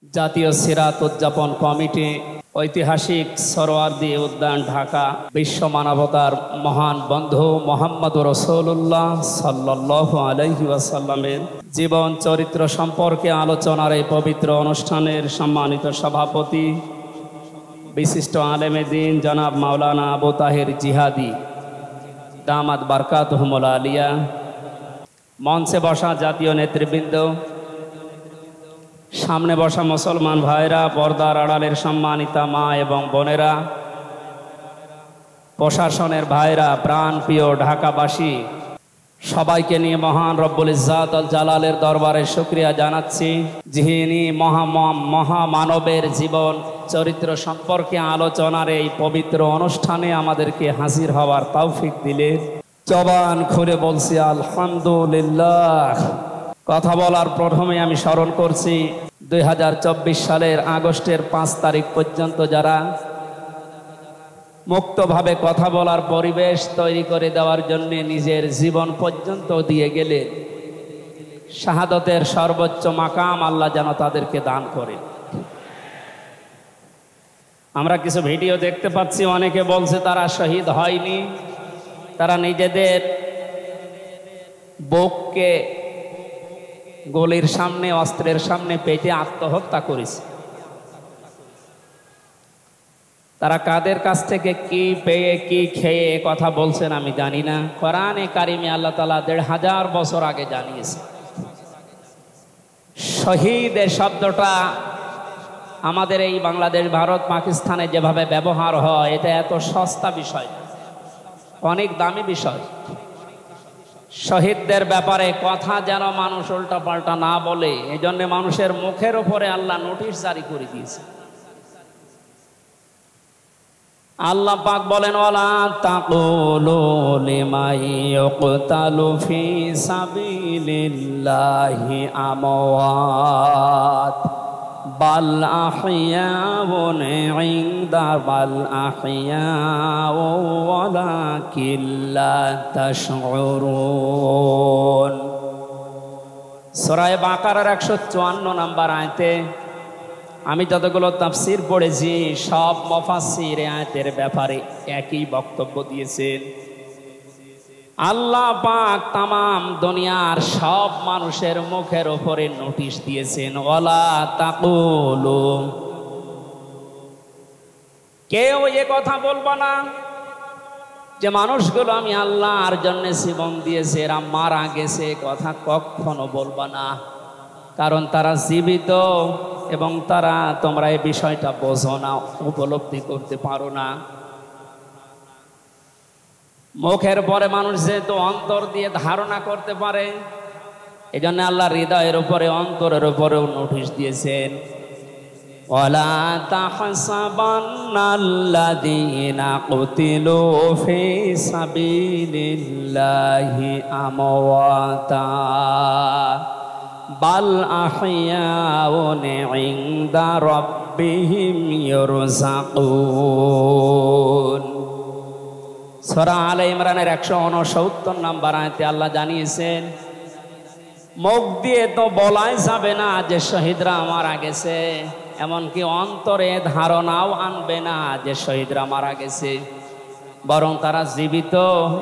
জাতীয় সিরাত উদযাপন কমিটি ঐতিহাসিক সরোয়ার্দী উদ্যান ঢাকা বিশ্ব মানবতার মহান বন্ধু মুহাম্মদুর রাসূলুল্লাহ সাল্লাল্লাহু আলাইহি ওয়াসাল্লামের জীবন চরিত্র সম্পর্কে আলোচনার এই পবিত্র অনুষ্ঠানের সম্মানিত সভাপতি বিশিষ্ট আলেমে দ্বীন জনাব মাওলানা আবু তাহের জিহাদি দামাত বারকাতুহুমুল আলিয়া, মঞ্চে বসা জাতীয় নেতৃবৃন্দ, সামনে বসা মুসলমান ভাইরা, পর্দার আড়ালের সম্মানিতা মা এবং বোনেরা, প্রশাসনের ভাইরা, প্রাণ প্রিয় ঢাকাবাসী, সবাইকে নিয়ে মহান রব্বুল ইজ্জাত আল জালালের দরবারে শুকরিয়া জানাচ্ছি, যিনি মহামানবের জীবন চরিত্র সম্পর্কে আলোচনার এই পবিত্র অনুষ্ঠানে আমাদেরকে হাজির হওয়ার তৌফিক দিলেন। জবান খুলে বলছি আলহামদুলিল্লাহ। কথা বলার প্রথমে আমি স্মরণ করছি 2024 সালের আগস্টের 5 তারিখ পর্যন্ত যারা মুক্তভাবে কথা বলার পরিবেশ তৈরি করে দেওয়ার জন্য নিজের জীবন পর্যন্ত দিয়ে গেলেন, শাহাদতের সর্বোচ্চ মাকাম আল্লাহ যেন তাদেরকে দান করে। আমরা কিছু ভিডিও দেখতে পাচ্ছি, অনেকে বলছে তারা শহীদ হয়নি, তারা নিজেদের বুককে গলির সামনে, অস্ত্রের সামনে পেটে আত্মহত্যা করেছে। তারা কাদের কাছ থেকে কি পেয়ে কি খেয়ে কথা বলছেন আমি জানি না। কোরআনে কারিমে আল্লাহ তাআলা 1500 বছর আগে জানিয়েছে। শহীদ এর শব্দটা আমাদের এই বাংলাদেশ, ভারত, পাকিস্তানে যেভাবে ব্যবহার হয়, এটা এত সস্তা বিষয়, অনেক দামি বিষয়। শহীদদের ব্যাপারে কথা যেন মানুষ উল্টা পাল্টা না বলে, এই জন্য মানুষের মুখের উপরে আল্লাহ নোটিশ জারি করে দিয়েছে। আল্লাহ পাক বলেন, ওয়ালা তাকুলু লিমান ইউকতালু ফি সাবিলিল্লাহি আমওয়াত বাল আহইয়াউন ইনদা বাল আহইয়াউ ওয়ালাকিন লা তাশউরুন। সূরা বাকারার 154 নম্বর আয়াতে আমি যতগুলো তাফসীর পড়েছি, সব মুফাসসির আয়াতের ব্যাপারে একই বক্তব্য দিয়েছেন। আল্লাহ পাক তামাম দুনিয়ার সব মানুষের মুখের উপরে নোটিশ দিয়েছেন, ওয়ালা তাকুলু, কেউ এ কথা বলবা না যে মানুষগুলো আমি আল্লাহর জন্য জীবন দিয়েছে, এরা মারা গেছে, কথা কখনো বলবা না। কারণ তারা জীবিত এবং তারা, তোমরা এই বিষয়টা বোঝো না, উপলব্ধি করতে পারো না। মুখের পরে মানুষ যেহেতু অন্তর দিয়ে ধারণা করতে পারে, এই জন্য আল্লাহ হৃদয়ের উপরে, অন্তরের উপরেও নোটিশ দিয়েছেন, ওয়ালা তাহসাবান্নাল্লাযীনা কুতিলু ফি সাবিলিল্লাহি আমওয়াতা বাল আহইয়াউন ইনদা রাব্বিহিম ইরযাকুন। সূরা আলে ইমরানের 169 নম্বর আয়াতে আল্লাহ জানিয়েছেন, মুখ দিয়ে তো বলাই যাবে না যে শহীদরা মারা গেছে, এমনকি অন্তরে ধারণাও আনবে না যে শহীদরা মারা গেছে, বরং তারা জীবিত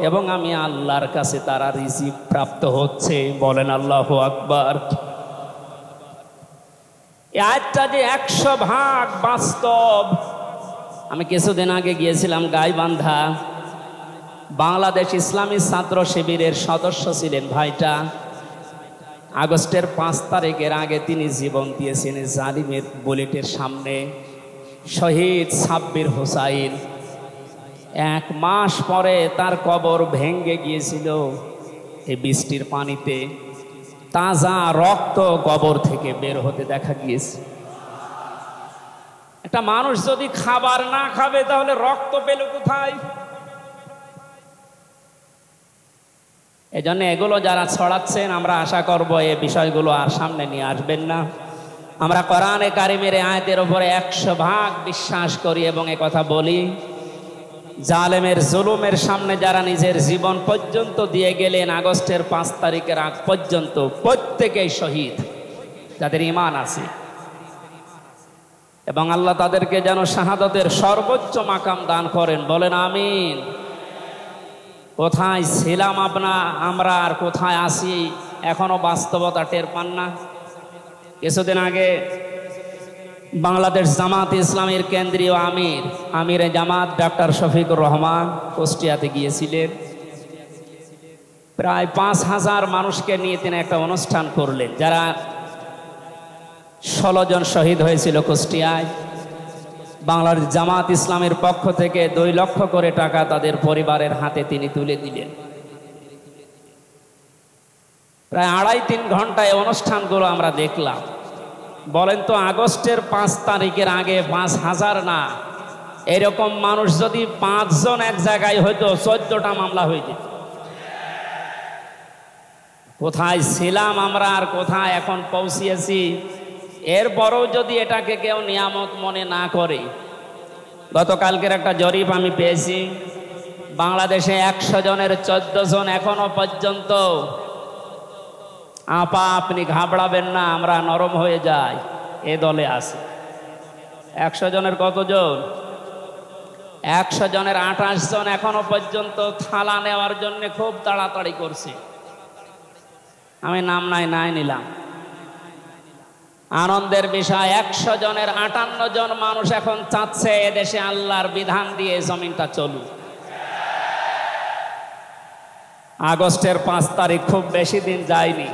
এবং আমি আল্লাহর কাছে তারা রিজিক প্রাপ্ত হচ্ছে। বলেন আল্লাহু আকবার। এই আয়াতটা যে 100% বাস্তব। আমি কিছুদিন আগে গিয়েছিলাম গাইবান্ধা, বাংলাদেশ ইসলামী ছাত্র শিবিরের সদস্য ছিলেন ভাইটা। আগস্টের 5 তারিখের আগে তিনি জীবন দিয়েছেন জালিমের বুলেটের সামনে। শহীদ সাব্বির হোসাইন, 1 মাস পরে তার কবর ভেঙে গিয়েছিল এই বৃষ্টির পানিতে। তাজা রক্ত কবর থেকে বের হতে দেখা গিয়েছে। একটা মানুষ যদি খাবার না খাবে তাহলে রক্ত পেল কোথায়? এজন্য এগুলো যারা ছড়াচ্ছেন, আমরা আশা করব এই বিষয়গুলো আর সামনে নিয়ে আসবেন না। আমরা কোরআনে কারিমের আয়াতের উপরে 100% বিশ্বাস করি এবং এ কথা বলি, জালেমের জুলুমের সামনে যারা নিজের জীবন পর্যন্ত দিয়ে গেলেন আগস্টের 5 তারিখের আগ পর্যন্ত, প্রত্যেকেই শহীদ যাদের ঈমান আছে। এবং আল্লাহ তাদেরকে যেন শাহাদাতের সর্বোচ্চ মাকাম দান করেন, বলেন আমিন। কোথায় ছিলাম আমরা আর কোথায় আসি এখনো বাস্তবতা টের পান না। কিছুদিন আগে বাংলাদেশ জামাত ইসলামের কেন্দ্রীয় আমিরে জামাত ডাক্তার শফিকুর রহমান কুষ্টিয়াতে গিয়েছিলেন। প্রায় 5,000 মানুষকে নিয়ে তিনি একটা অনুষ্ঠান করলেন। যারা 16 জন শহীদ হয়েছিল কুষ্টিয়ায়, বাংলাদেশ জামাত ইসলামের পক্ষ থেকে 2 লক্ষ করে টাকা তাদের পরিবারের হাতে তিনি তুলে দিলেন। প্রায় 2.5-3 ঘন্টায় অনুষ্ঠানগুলো আমরা দেখলাম। বলেন তো, আগস্টের 5 তারিখের আগে 5,000 না, এরকম মানুষ যদি 5 জন এক জায়গায় হইতো 14টা মামলা হয়ে যেত। কোথায় ছিলাম আমরা আর কোথায় এখন পৌঁছিয়েছি, এরপরও যদি এটাকে কেউ নিয়ামত মনে না করে। গতকালকের একটা জরিপ আমি পেয়েছি, বাংলাদেশে 100 জনের 14 জন এখনো পর্যন্ত আপা আপনি ঘাবড়াবেন না, আমরা নরম হয়ে যাই, এ দলে আছে। 100 জনের কতজন? 100 জনের 28 জন এখনো পর্যন্ত থালা নেওয়ার জন্য খুব তাড়াতাড়ি করছে। আমি নাম নাই নিলাম। আনন্দের বিষয়, 100 জনের 58 জন মানুষ এখন চাচ্ছে এদেশে আল্লাহর বিধান দিয়ে জমিনটা চলুক। আগস্টের 5 তারিখ খুব বেশি দিন যায়নি।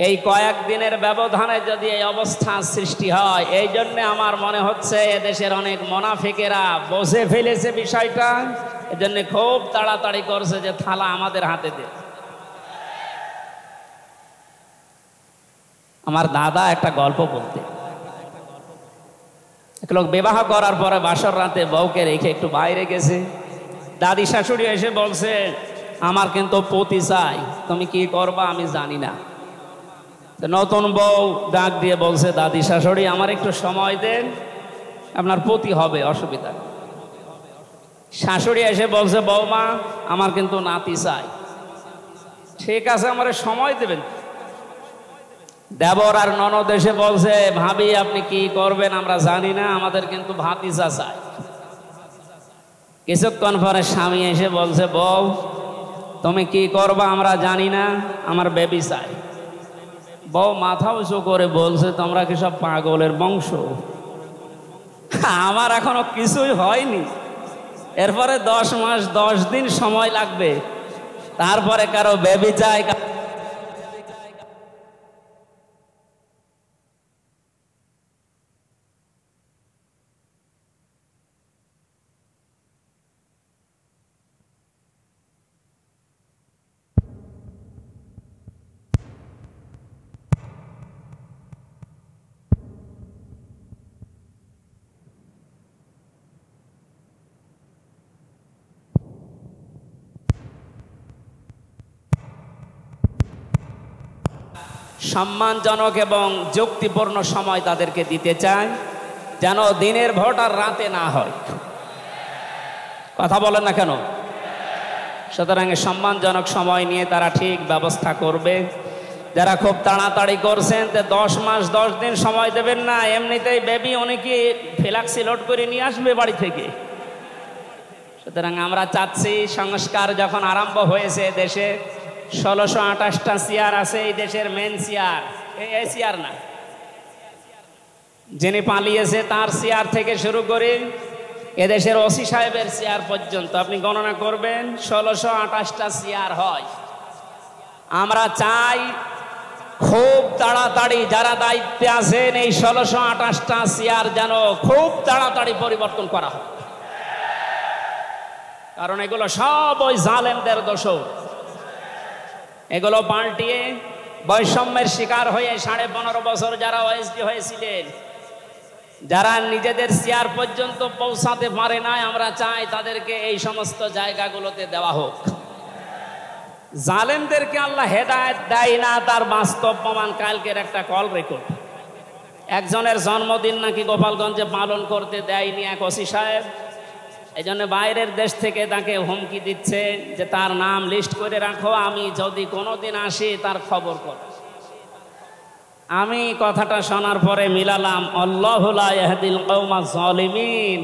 এই কয়েকদিনের ব্যবধানে যদি এই অবস্থা সৃষ্টি হয়, এই জন্য আমার মনে হচ্ছে এদেশের অনেক মুনাফিকেরা বুঝে ফেলেছে বিষয়টা, এজন্য খুব তাড়াতাড়ি করছে যে থালা আমাদের হাতে দে। আমার দাদা একটা গল্প বলতে, এক লোক বিবাহ করার পরে বাসর রাতে বউকে রেখে একটু বাইরে গেছে। দাদি শাশুড়ি এসে বলছে, আমার কিন্তু পতি চাই, তুমি কি করবা আমি জানি না। নতুন বউ ডাক দিয়ে বলছে, দাদি শাশুড়ি আমার একটু সময় দেন, আপনার পতি হবে, অসুবিধা। শাশুড়ি এসে বলছে, বৌমা আমার কিন্তু নাতি চাই। ঠিক আছে, আমার সময় দেবেন। দেবর আর ননদ এসে বলছে, ভাবি আপনি কি করবেন আমরা জানি না, আমাদের কিন্তু ভাতিজা চাই। কিছুক্ষণ পরে স্বামী এসে বলছে, বউ তুমি কি করবা আমরা জানি না, আমার বেবি চাই। বউ মাথা উঁচু করে বলছে, তোমরা কি সব পাগলের বংশ? আমার এখনো কিছুই হয়নি, এরপরে 10 মাস 10 দিন সময় লাগবে, তারপরে কারো বেবি চাই। সম্মানজনক এবং যুক্তিপূর্ণ সময় তাদেরকে দিতে চায়, যেন দিনের ভোট আর রাতে না হয়। কথা বলেন না কেন? সুতরাং সম্মানজনক সময় নিয়ে তারা ঠিক ব্যবস্থা করবে। যারা খুব তাড়াতাড়ি করছেন, 10 মাস 10 দিন সময় দেবেন না, এমনিতেই বেবি অনেকে ফ্ল্যাক্সি লোড করে নিয়ে আসবে বাড়ি থেকে। সুতরাং আমরা চাচ্ছি, সংস্কার যখন আরম্ভ হয়েছে দেশে, 1628টা চেয়ার আছে এই দেশের মেন চেয়ার, এই চেয়ার না, যিনি পালিয়েছে তার চেয়ার থেকে শুরু করে এদেশের ওসি সাহেবের চেয়ার পর্যন্ত আপনি গণনা করবেন, 1628টা চেয়ার হয়। আমরা চাই খুব তাড়াতাড়ি যারা দায়িত্বে আছেন এই 1628টা চেয়ার যেন খুব তাড়াতাড়ি পরিবর্তন করা হয়, কারণ এগুলো সব ওই জালেমদের দোষর। এগুলো পাল্টিয়ে বৈষম্যের শিকার হয়ে 15.5 বছর যারা ওএসডি হয়েছিলেন, যারা নিজেদের চেয়ার পর্যন্ত পৌঁছাতে পারে নাই, আমরা চাই তাদেরকে এই সমস্ত জায়গাগুলোতে দেওয়া হোক। জালেমদেরকে আল্লাহ হেদায়েত দেয় না, তার বাস্তব প্রমাণ কালকের একটা কল রেকর্ড। একজনের জন্মদিন নাকি গোপালগঞ্জে পালন করতে দেয়নি এক ওসি সাহেব, এই জন্য বাইরের দেশ থেকে তাকে হুমকি দিচ্ছে যে তার নাম লিস্ট করে রাখো, আমি যদি কোনোদিন আসি তার খবর কর। আমি কথাটা শোনার পরে মিলালাম, আল্লাহু লা ইয়াহদিল কওমাজ জালিমিন।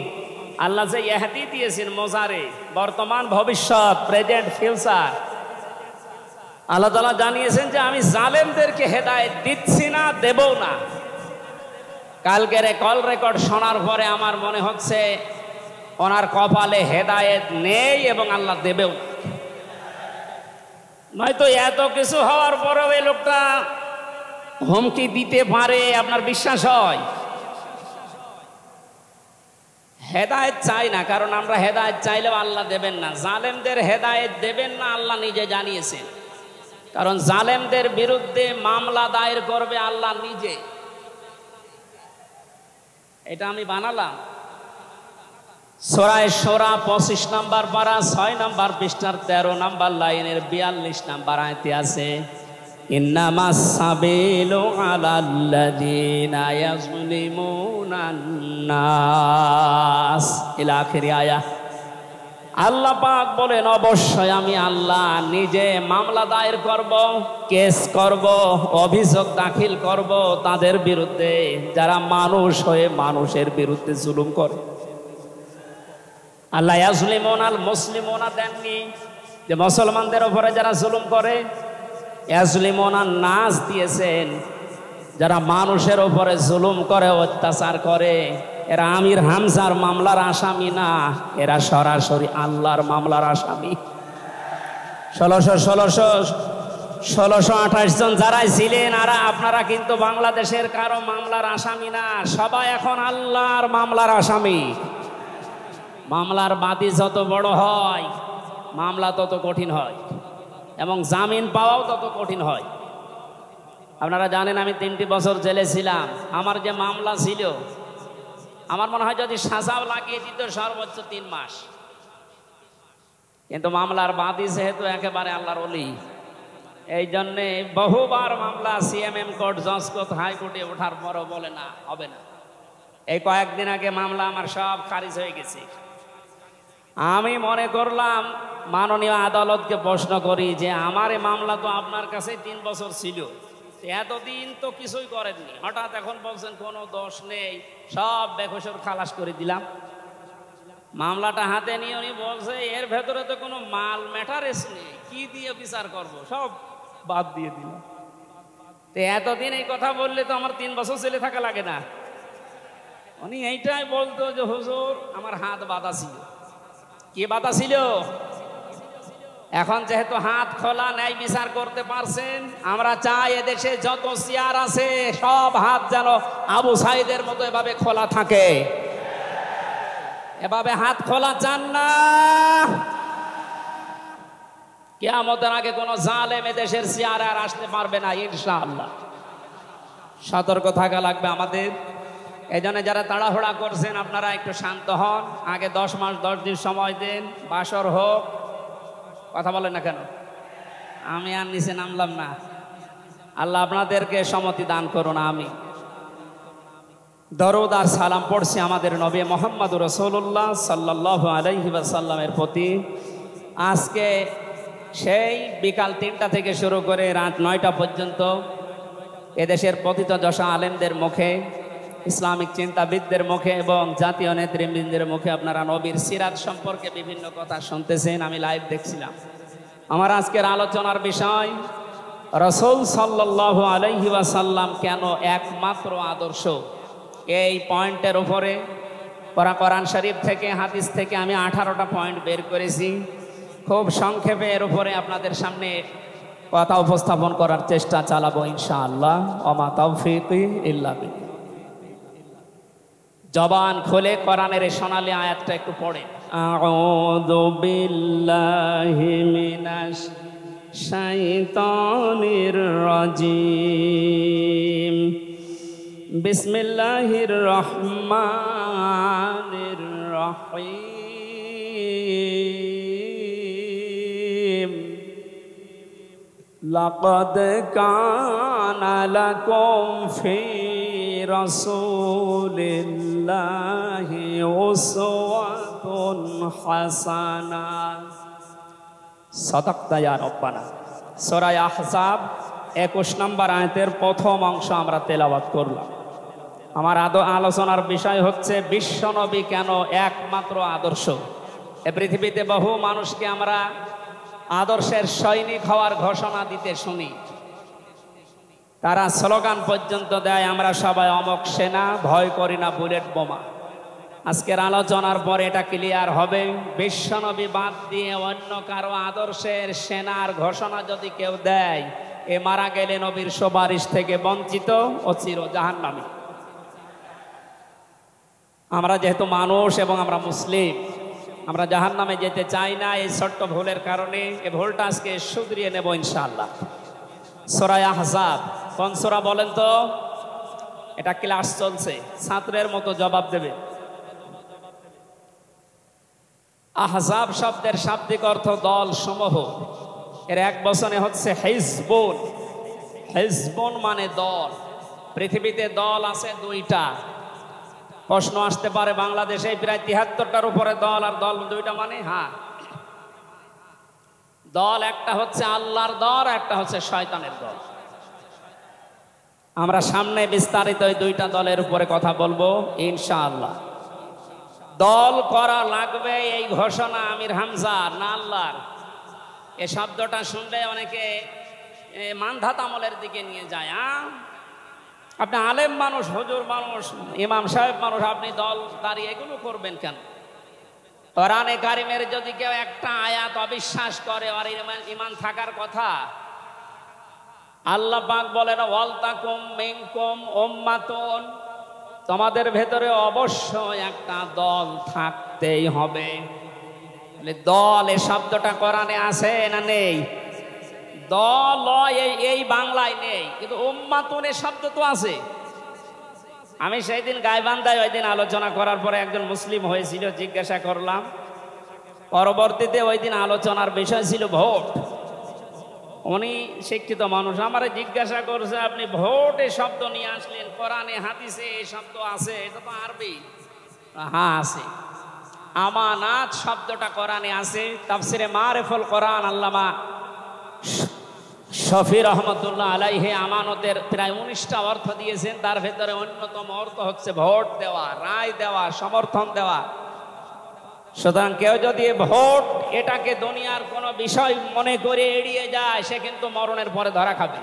আল্লাহ যে ইহদি দিয়েছেন মোজারে, বর্তমান ভবিষ্যৎ, প্রেজেন্ট ফিউচার, আল্লাহ তাআলা জানিয়েছেন যে আমি জালেমদেরকে হেদায়েত দিচ্ছি না, দেবও না। কালকের কল রেকর্ড শোনার পরে আমার মনে হচ্ছে ওনার কপালে হেদায়েত নেই এবং আল্লাহ দেবেও না। নয়তো এত কিছু হওয়ার পরেও এই লোকটা হুমকি দিতে পারে, আপনার বিশ্বাস হয়? হেদায়েত চাই না, কারণ আমরা হেদায়েত চাইলেও আল্লাহ দেবেন না। জালেমদের হেদায়েত দেবেন না আল্লাহ নিজে জানিয়েছেন, কারণ জালেমদের বিরুদ্ধে মামলা দায়ের করবে আল্লাহ নিজে। এটা আমি বানালাম। সূরা শূরা 25 নম্বর পারা 6 নম্বর পৃষ্ঠার 13 নম্বর লাইনের 42 নম্বর আয়াতে আছে, ইন্নামাস সাবিলু আলাল্লাযিনা ইয়াজলিমুনান নাস ইলা আখিরি আয়া। আল্লাহ পাক বলেন, অবশ্যই আমি আল্লাহ নিজে মামলা দায়ের করব, কেস করব, অভিযোগ দাখিল করব তাদের বিরুদ্ধে যারা মানুষ হয়ে মানুষের বিরুদ্ধে জুলুম করে। আল্লাহ ইয়াজলিমুন আল মুসলিমুনা দেননি যে মুসলমানদের উপরে যারা জুলুম করে, ইয়াজলিমুন আন নাস দিয়েছেন যারা মানুষের উপরে জুলুম করে, অত্যাচার করে। এরা আমির হামজার মামলার আসামি না, এরা সরাসরি আল্লাহর মামলার আসামি। 1628 জন যারাই ছিলেন আর আপনারা কিন্তু বাংলাদেশের কারো মামলার আসামি না, সবাই এখন আল্লাহর মামলার আসামি। মামলার বাদী যত বড় হয় মামলা তত কঠিন হয় এবং জামিন পাওয়াও তত কঠিন হয়। আপনারা জানেন আমি 3টি বছর জেলে ছিলাম। আমার যে মামলা ছিল, আমার মনে হয় যদি সাজাও লাগিয়ে দিত সর্বোচ্চ 3 মাস। কিন্তু মামলার বাদী যেহেতু একেবারে আল্লাহর ওলি, এই জন্যে বহুবার মামলা সিএমএম কোর্ট, জজ কোর্ট, হাইকোর্টে ওঠার পরও বলে না, হবে না। এই কয়েকদিন আগে মামলা আমার সব খারিজ হয়ে গেছে। আমি মনে করলাম মাননীয় আদালতকে প্রশ্ন করি যে আমার এই মামলা তো আপনার কাছে 3 বছর ছিল, এতদিন তো কিছুই করেননি, হঠাৎ এখন বলছেন কোনো দোষ নেই, সব বেকসুর খালাস করে দিলাম। মামলাটা হাতে নিয়ে উনি বলছে এর ভেতরে তো কোনো মাল ম্যাটারেস নেই, কি দিয়ে বিচার করব, সব বাদ দিয়ে দিলাম। তো এতদিন এই কথা বললে তো আমার 3 বছর জেলে থাকা লাগে না। উনি এইটাই বলতো যে হুজুর আমার হাত বাঁধা ছিল। কি বাধা ছিল? এখন যেহেতু হাত খোলা, ন্যায় বিচার করতে পারছেন, আমরা চাই এদেশে যত চেয়ার আছে সব হাত যেন আবু সাইদের মতো এভাবে খোলা থাকে। এভাবে হাত খোলা চান না? কিয়ামতের আগে কোনো জালেম এদেশের চেয়ারে আর আসতে পারবে না ইনশাআল্লাহ। সতর্ক থাকা লাগবে আমাদের। এই জন্য যারা তাড়াহুড়া করছেন আপনারা একটু শান্ত হন। আগে 10 মাস 10 দিন সময় দেন, বাসর হোক। কথা বলেন না কেন? আমি আর নিচে নামলাম না। আল্লাহ আপনাদেরকে সম্মতি দান করুন। আমি দরুদ আর সালাম পড়ছি আমাদের নবী মুহাম্মদুর রাসূলুল্লাহ সাল্লাল্লাহু আলাইহি ওয়াসাল্লামের প্রতি। আজকে সেই বিকাল 3টা থেকে শুরু করে রাত 9টা পর্যন্ত এদেশের পতিত দশা আলেমদের মুখে, ইসলামিক চিন্তাবিদদের মুখে এবং জাতীয় নেতৃবৃন্দের মুখে আপনারা নবীর সিরাত সম্পর্কে বিভিন্ন কথা শুনতেছেন। আমি লাইভ দেখছিলাম। আমার আজকের আলোচনার বিষয় রাসূল সাল্লাল্লাহু আলাইহি ওয়াসাল্লাম কেন একমাত্র আদর্শ। এই পয়েন্টের উপরে কোরআন শরীফ থেকে, হাদিস থেকে আমি 18টা পয়েন্ট বের করেছি। খুব সংক্ষেপে এর উপরে আপনাদের সামনে কথা উপস্থাপন করার চেষ্টা চালাবো ইনশাআল্লাহ। ওমা তাওফীকি ইল্লা বিল্লাহ। জবান খুলে কোরআনের এই সোনালী আয়াতটা একটু পড়ে। আউযু বিল্লাহি মিনাশ শাইতানির রাজিম। বিসমিল্লাহির রহমানির রহিম। লাকাদ কানা লাকুম ফি রাসূলিল্লাহি উসওয়াতুন হাসানাহ। সাদাকতা ইয়া রাব্বানা। সূরা আহজাব 21 নম্বর আয়াতের প্রথম অংশ আমরা তেলাওয়াত করলাম। আমার আলোচনার বিষয় হচ্ছে বিশ্বনবী কেন একমাত্র আদর্শ। এ পৃথিবীতে বহু মানুষকে আমরা আদর্শের সৈনিক হওয়ার ঘোষণা দিতে শুনি, তারা স্লোগান পর্যন্ত দেয়, আমরা সবাই অমক সেনা, ভয় করি না বুলেট বোমা। আজকের আলোচনার পর এটা ক্লিয়ার হবে, বিশ্বনবী বাদ দিয়ে অন্য কারো আদর্শের সেনার ঘোষণা যদি কেউ দেয়, এ মারা গেলে নবীর সুপারিশ থেকে বঞ্চিত ও চির জাহান্নামী। আমরা যেহেতু মানুষ এবং আমরা মুসলিম, আমরা জাহান্নামে যেতে চাই না। এই ছোট্ট ভুলের কারণে এই ভুলটা আজকে শুধরিয়ে নেব ইনশাআল্লাহ। সূরা আহজাব কোন সূরা বলেন তো? এটা ক্লাস চলছে, ছাত্রের মতো জবাব দেবে। আহজাব শব্দের শাব্দিক অর্থ দল সমূহ। এর এক বচনে হচ্ছে হিজবুন। হিজবুন মানে দল। পৃথিবীতে দল আছে দুইটা। প্রশ্ন আসতে পারে, বাংলাদেশে প্রায় ৭৩টার উপরে দল, আর দল দুইটা মানে? হ্যাঁ, দল একটা হচ্ছে আল্লাহর দল, একটা হচ্ছে শয়তানের দল। আমরা সামনে বিস্তারিত এই দুইটা দলের উপরে কথা বলবো ইনশাআল্লাহ। দল করা লাগবে এই ঘোষণা আমির হামজার না আল্লাহর? এ শব্দটা শুনলে অনেকে মানধাত আমলের দিকে নিয়ে যায়। আপনি আলেম মানুষ, হুজুর মানুষ, ইমাম সাহেব মানুষ, আপনি দল দাঁড়িয়ে এগুলো করবেন কেন? কোরআনে কারিমের যদি কেউ একটা আয়াত অবিশ্বাস করে, আর ইমান থাকার কথা। আল্লাহ পাক বলেন, ওয়ালতাকুম মিনকুম উম্মাতুন, তোমাদের ভেতরে অবশ্যই একটা দল থাকতেই হবে। দল এই শব্দটা কোরআনে আছে না নেই? দল এই বাংলায় নেই, কিন্তু উম্মাতুন এ শব্দ তো আছে। আমি সেই দিন গাইবান্ধায় ওই দিন আলোচনা করার পরে একজন মুসলিম হয়েছিল, জিজ্ঞাসা করলাম। পরবর্তীতে ওই দিন আলোচনার বিষয় ছিল ভোট। উনি শিক্ষিত মানুষ, আমারে জিজ্ঞাসা করছে, আপনি ভোট এই শব্দ নিয়ে আসলেন, কোরআনে হাদিসে এই শব্দ আছে? এটা তো আরবি। হ্যাঁ আছে। আমানাত শব্দটা কোরআনে আছে। তাফসিরে মারিফুল কোরআন আল্লামা শফি রহমতুল্লাহ আলাইহি আমানতের প্রায় 19টা অর্থ দিয়েছেন। তার ভেতরে অন্যতম অর্থ হচ্ছে ভোট দেওয়া, রায় দেওয়া, সমর্থন দেওয়া। সুতরাং কেউ যদি ভোট এটাকে দুনিয়ার কোনো বিষয় মনে করে এড়িয়ে যায়, সে কিন্তু মরণের পরে ধরা খাবে।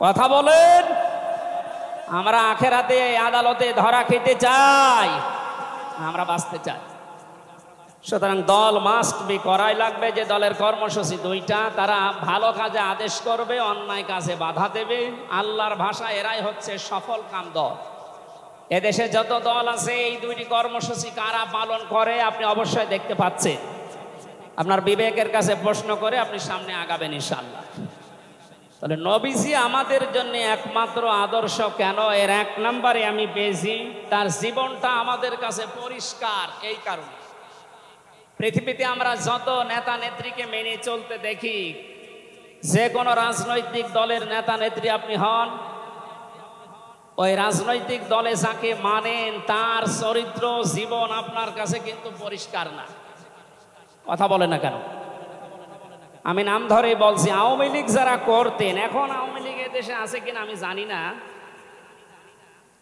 কথা বলেন, আমরা আখেরাতে আদালতে ধরা খেতে চাই, আমরা বাঁচতে চাই। সুতরাং দল মাস্ট বি, করাই লাগবে। যে দলের কর্মসূচি দুইটা, তারা ভালো কাজে আদেশ করবে, অন্যায় কাজে বাধা দেবে। আল্লাহর ভাষা এরাই হচ্ছে সফল কাম দল। এদেশে যত দল আছে, এই দুইটি কর্মসূচি কারা পালন করে আপনি অবশ্যই দেখতে পাচ্ছেন। আপনার বিবেকের কাছে প্রশ্ন করে আপনি সামনে আগাবেন ইনশাআল্লাহ। তাহলে নবীজি আমাদের জন্য একমাত্র আদর্শ কেন? এর এক নম্বরে আমি পেয়েছি, তার জীবনটা আমাদের কাছে পরিষ্কার। এই কারণে পৃথিবীতে আমরা যত নেতা নেত্রীকে মেনে চলতে দেখি, যে কোনো রাজনৈতিক দলের নেতা নেত্রী আপনি হন, ওই রাজনৈতিক দলে যাকে মানেন তার চরিত্র জীবন আপনার কাছে কিন্তু পরিষ্কার না। কথা বলে না কেন? আমি নাম ধরে বলছি, আওয়ামী লীগ যারা করতেন, এখন আওয়ামী লীগ দেশে আছে কিনা আমি জানি না,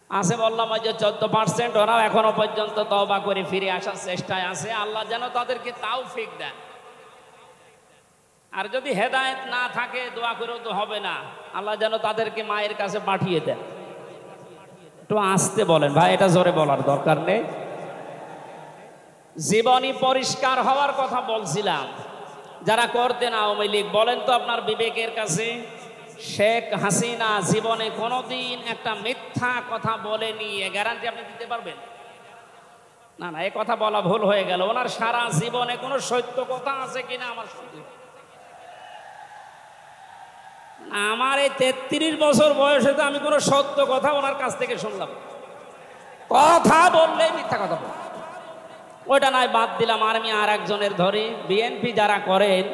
আছে বললাম ওই যে 14%, ওরাও এখনো পর্যন্ত তওবা করে ফিরে আসার চেষ্টায় আছে। আল্লাহ যেন তাদেরকে তাওফিক দেন। আর যদি হেদায়েত না থাকে, দোয়া করেও তো হবে না, আল্লাহ যেন তাদেরকে মায়ের কাছে পাঠিয়ে দেন। একটু আস্তে বলেন ভাই, এটা জোরে বলার দরকার নেই। জীবনী পরিষ্কার হওয়ার কথা বলছিলাম। যারা করতেন আওয়ামী লীগ, বলেন তো আপনার বিবেকের কাছে, শেখ হাসিনা জীবনে কোনোদিন একটা মিথ্যা কথা বলেনি, এ গ্যারান্টি আপনি দিতে পারবেন? না না, এ কথা বলা ভুল হয়ে গেল। ওনার সারা জীবনে কোনো সত্য কথা আছে কিনা আমার সন্দেহ। আমার এই 33 বছর বয়সে তো আমি কোনো সত্য কথা ওনার কাছ থেকে শুনলাম। কথা বললেই মিথ্যা কথা বল, ওইটা নয় বাদ দিলাম। আমি আর একজনের ধরে, বিএনপি যারা করেন,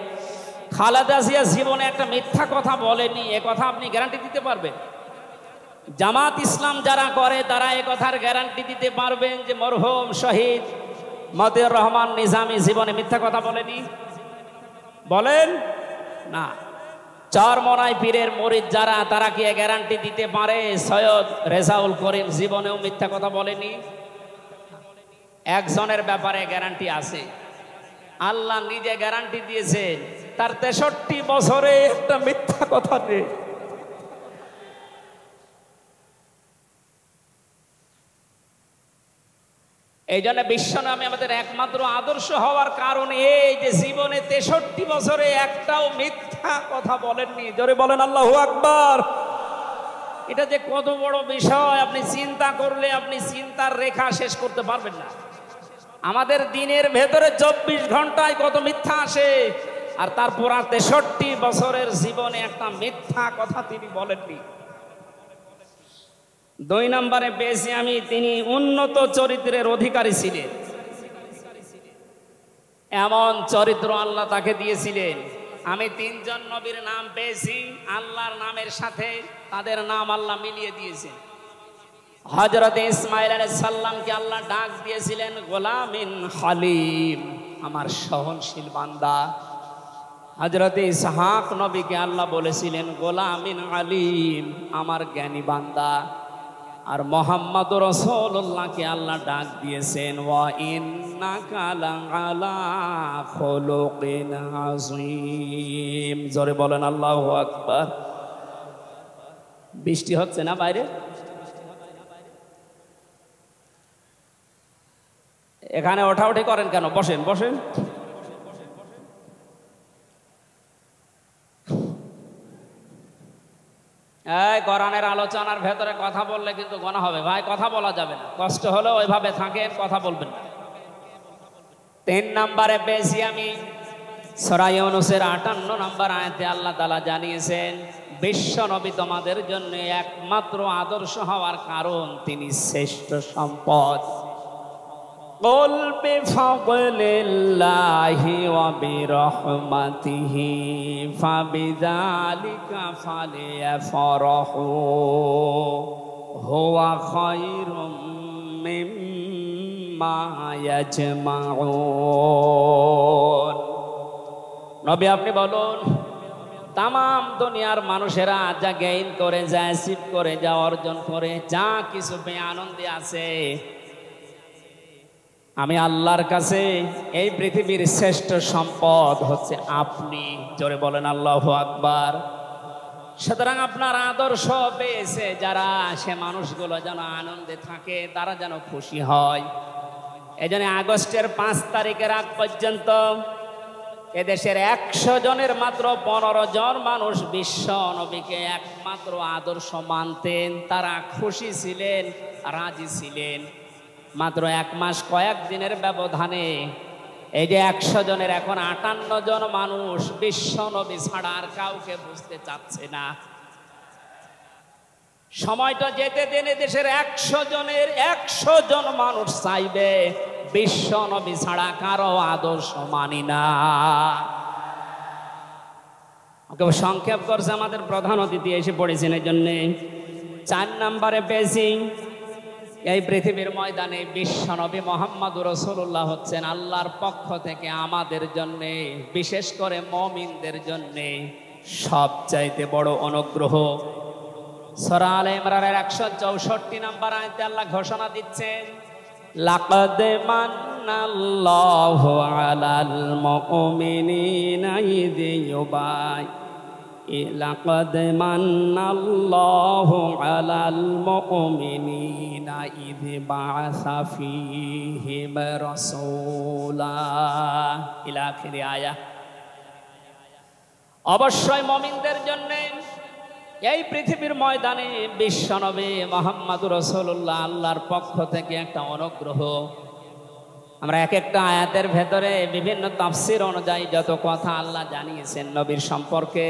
খালেদা জিয়া জীবনে একটা মিথ্যা কথা বলেনি, এ কথা আপনি গ্যারান্টি দিতে পারবেন? জামাত ইসলাম যারা করে, তারা এ কথার গ্যারান্টি দিতে পারবেন যে মরহুম শহীদ মতিউর রহমান নিজামী জীবনে মিথ্যা কথা বলেনি? বলেন না। চরমনাই পীরের মুরিদ যারা, তারা কি গ্যারান্টি দিতে পারে সৈয়দ রেজাউল করিম জীবনেও মিথ্যা কথা বলেনি? একজনের ব্যাপারে গ্যারান্টি আছে, আল্লাহ নিজে গ্যারান্টি দিয়েছেন, তার 63 বছরে একটা মিথ্যা কথা নেই। এই জন্য বিশ্বনবী আমাদের একমাত্র আদর্শ হওয়ার কারণ এই যে জীবনে 63 বছরে একটাও মিথ্যা কথা বলেননি। জোরে বলেন আল্লাহু আকবার। এটা যে কত বড় বিষয় আপনি চিন্তা করলে আপনি চিন্তার রেখা শেষ করতে পারবেন না। আমাদের দিনের ভেতরে 24 ঘন্টায় কত মিথ্যা আসে, আর তারপর 63 বছরের জীবনে একটা মিথ্যা কথা তিনি বলেননি। 2 নম্বরে পেয়েছি আমি, তিনি উন্নত চরিত্রের অধিকারী ছিলেন। এমন চরিত্র আল্লাহ তাকে দিয়েছিলেন। আমি 3 জন নবীর নাম পেয়েছি, আল্লাহর নামের সাথে তাদের নাম আল্লাহ মিলিয়ে দিয়েছেন। হযরত ইসমাঈল আলাইহিস সালামকে আল্লাহ ডাক দিয়েছিলেন গোলামিন হালিম, আমার সহনশীল বান্দা। হযরত ইসহাক নবীকে আল্লাহ বলেছিলেন গোলামিন আলিম, আমার জ্ঞানী বান্দা। আর মুহাম্মদ রাসূলুল্লাহকে আল্লাহ ডাক দিয়েছেন ওয়া ইন্নাকা লাআলা খুলুকিন আযীম। জোরে বলেন আল্লাহু আকবার। বৃষ্টি হচ্ছে না বাইরে? এখানে ওঠাউঠি করেন কেন? বসেন বসেন। এই কোরআনের আলোচনার ভেতরে কথা বললে কিন্তু গুনাহ হবে ভাই, কথা বলা যাবে না। কষ্ট হলে ওইভাবে থাকেন, কথা বলবেন না। 3 নম্বরে পেয়েছি আমি সূরা ইউনূসের 58 নম্বর আয়াতে আল্লাহ তাআলা জানিয়েছেন বিশ্ব নবী তোমাদের জন্য একমাত্র আদর্শ হওয়ার কারণ তিনি শ্রেষ্ঠ সম্পদ। قل بفضل الله وبرحمته فبذلك فليفرحوا هو خير مما يجمعون। নবী আপনি বলুন, তাম দুনিয়ার মানুষেরা যা গেইন করে, যা অ্যাচিভ করে, যা অর্জন করে, যা কিছু পেয়ে আনন্দে আছে, আমি আল্লাহর কাছে এই পৃথিবীর শ্রেষ্ঠ সম্পদ হচ্ছে আপনি। জোরে বলেন আল্লাহু আকবার। সুতরাং আপনার আদর্শ পেয়েছে যারা, সে মানুষগুলো যেন আনন্দে থাকে, তারা যেন খুশি হয়। এই জন্য আগস্টের 5 তারিখের আগ পর্যন্ত এদেশের 100 জনের মাত্র 15 জন মানুষ বিশ্ব নবীকে একমাত্র আদর্শ মানতেন। তারা খুশি ছিলেন, রাজি ছিলেন। মাত্র 1 মাস কয়েক দিনের ব্যবধানে এই যে 100 জনের এখন 58 জন মানুষ বিশ্ব নবী ছাড়া আর কাউকে বুঝতে চাচ্ছে না। সময়টা যেতে দিনে দেশের 100 জনের 100 জন মানুষ চাইবে বিশ্ব নবী ছাড়া কারো আদর্শ মানি না। ওকে সংক্ষেপ করছে আমাদের প্রধান অতিথি এসে পড়েছেন। এই জন্যে 4 নম্বরে পেয়েছি এই পৃথিবীর ময়দানে বিশ্ব নবী মুহাম্মদুর রাসূলুল্লাহ হচ্ছেন আল্লাহর পক্ষ থেকে আমাদের জন্য, বিশেষ করে মুমিনদের জন্য সবচাইতে বড় অনুগ্রহ। সূরা আলে ইমরানের 164 নম্বর আয়াতে আল্লাহ ঘোষণা দিচ্ছেন লাকাদ মান্নাল্লাহু আলাল মুমিনিনা ইয লাকাদ মান্নাল্লাহু আলাল মুমিনিনা ইয বাআসা ফীহিম রাসূলা ইলা আখির আয়াত। অবশ্যই মুমিনদের জন্য এই পৃথিবীর ময়দানে বিশ্বনবী মুহাম্মদুর রাসূলুল্লাহ আল্লাহর পক্ষ থেকে একটা অনুগ্রহ। আমরা এক একটা আয়াতের ভেতরে বিভিন্ন তাফসীর অনুযায়ী যত কথা আল্লাহ জানিয়েছেন নবীর সম্পর্কে,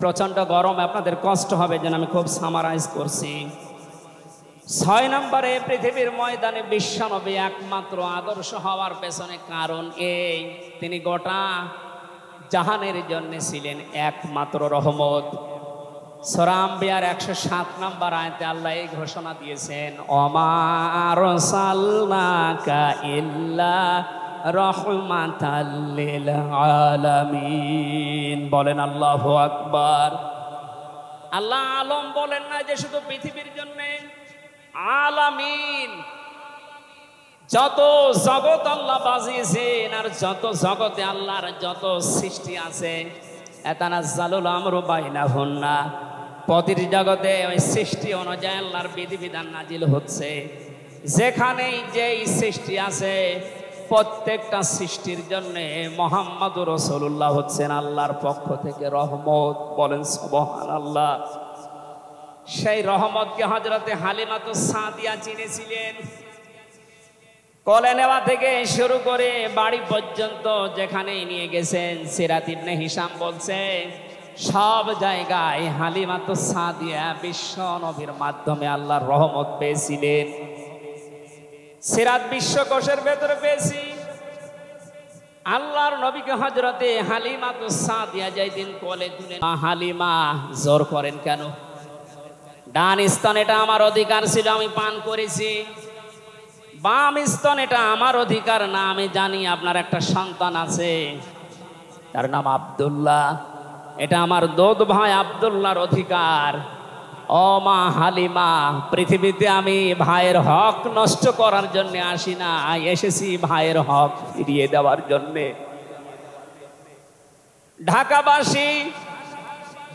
প্রচন্ড গরম, আপনাদের কষ্ট হবে যেন আমি খুব সামারাইজ করছি। 6 নম্বরে পৃথিবীর ময়দানে বিশ্বনবী একমাত্র আদর্শ হওয়ার পেছনে কারণ এই, তিনি গোটা জাহানের জন্য ছিলেন একমাত্র রহমত। সূরা আম্বিয়ার 107 নম্বর আয়াতে আল্লাহ এই ঘোষণা দিয়েছেন ওমা আরসালনাকা ইল্লা রাহমাতাল লিল আলামিন। বলেন আল্লাহু আকবার। আল্লাহ আলম বলেন না যে শুধু পৃথিবীর জন্য, আলামিন যত জগৎ আল্লাহ বাজিয়েছেন আর যত জগতে আল্লাহর যত সৃষ্টি আছে, এতানাজ্জালুল আমরু বাইনাহুন্না, প্রতিটি জগতে ওই সৃষ্টি অনুযায়ী আল্লাহর বিধিবিধান নাজিল হচ্ছে। যেখানেই যেই সৃষ্টি আছে প্রত্যেকটা সৃষ্টির জন্য মুহাম্মদুর রাসূলুল্লাহ হচ্ছেন আল্লাহর পক্ষ থেকে রহমত। বলেন সুবহানাল্লাহ। সেই রহমতকে হযরতে হালিমাতুস সাদিয়া চিনেছিলেন। কোলে নেওয়া থেকে শুরু করে বাড়ি পর্যন্ত যেখানে নিয়ে গেছেন, সিরাত ইবনে হিশাম বলছে সব জায়গায় হালিমাতুস সাদিয়া বিশ্ব নবীর মাধ্যমে আল্লাহর রহমত পেয়েছিলেন। সিরাত বিশ্বকোষের ভেতরে পেয়েছি আল্লাহর নবীকে হযরতে হালিমাতুস সাদিয়া যেদিন কোলে তুলে, হালিমা জোর করেন কেন? ডান স্তন এটা আমার অধিকার ছিল, আমি পান করেছি। বাম স্তন এটা আমার অধিকার না, আমি জানি আপনার একটা সন্তান আছে, তার নাম আব্দুল্লাহ, এটা আমার দুধ ভাই আব্দুল্লাহর অধিকার। ও মা হালিমা, পৃথিবীতে আমি ভাইয়ের হক নষ্ট করার জন্য আসি না, এসেছি ভাইয়ের হক ফিরিয়ে দেওয়ার জন্যে। ঢাকাবাসী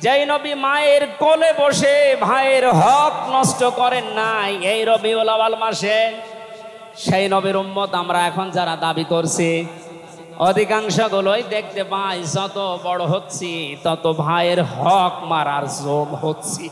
যেই নবী মায়ের কোলে বসে ভাইয়ের হক নষ্ট করেন নাই এই রবিউল আউয়াল মাসে, সেই নবীর উম্মত আমরা এখন যারা দাবি করছি অধিকাংশগুলোই দেখতে পাই যত বড় হচ্ছি তত ভাইয়ের হক মারার জোর হচ্ছি।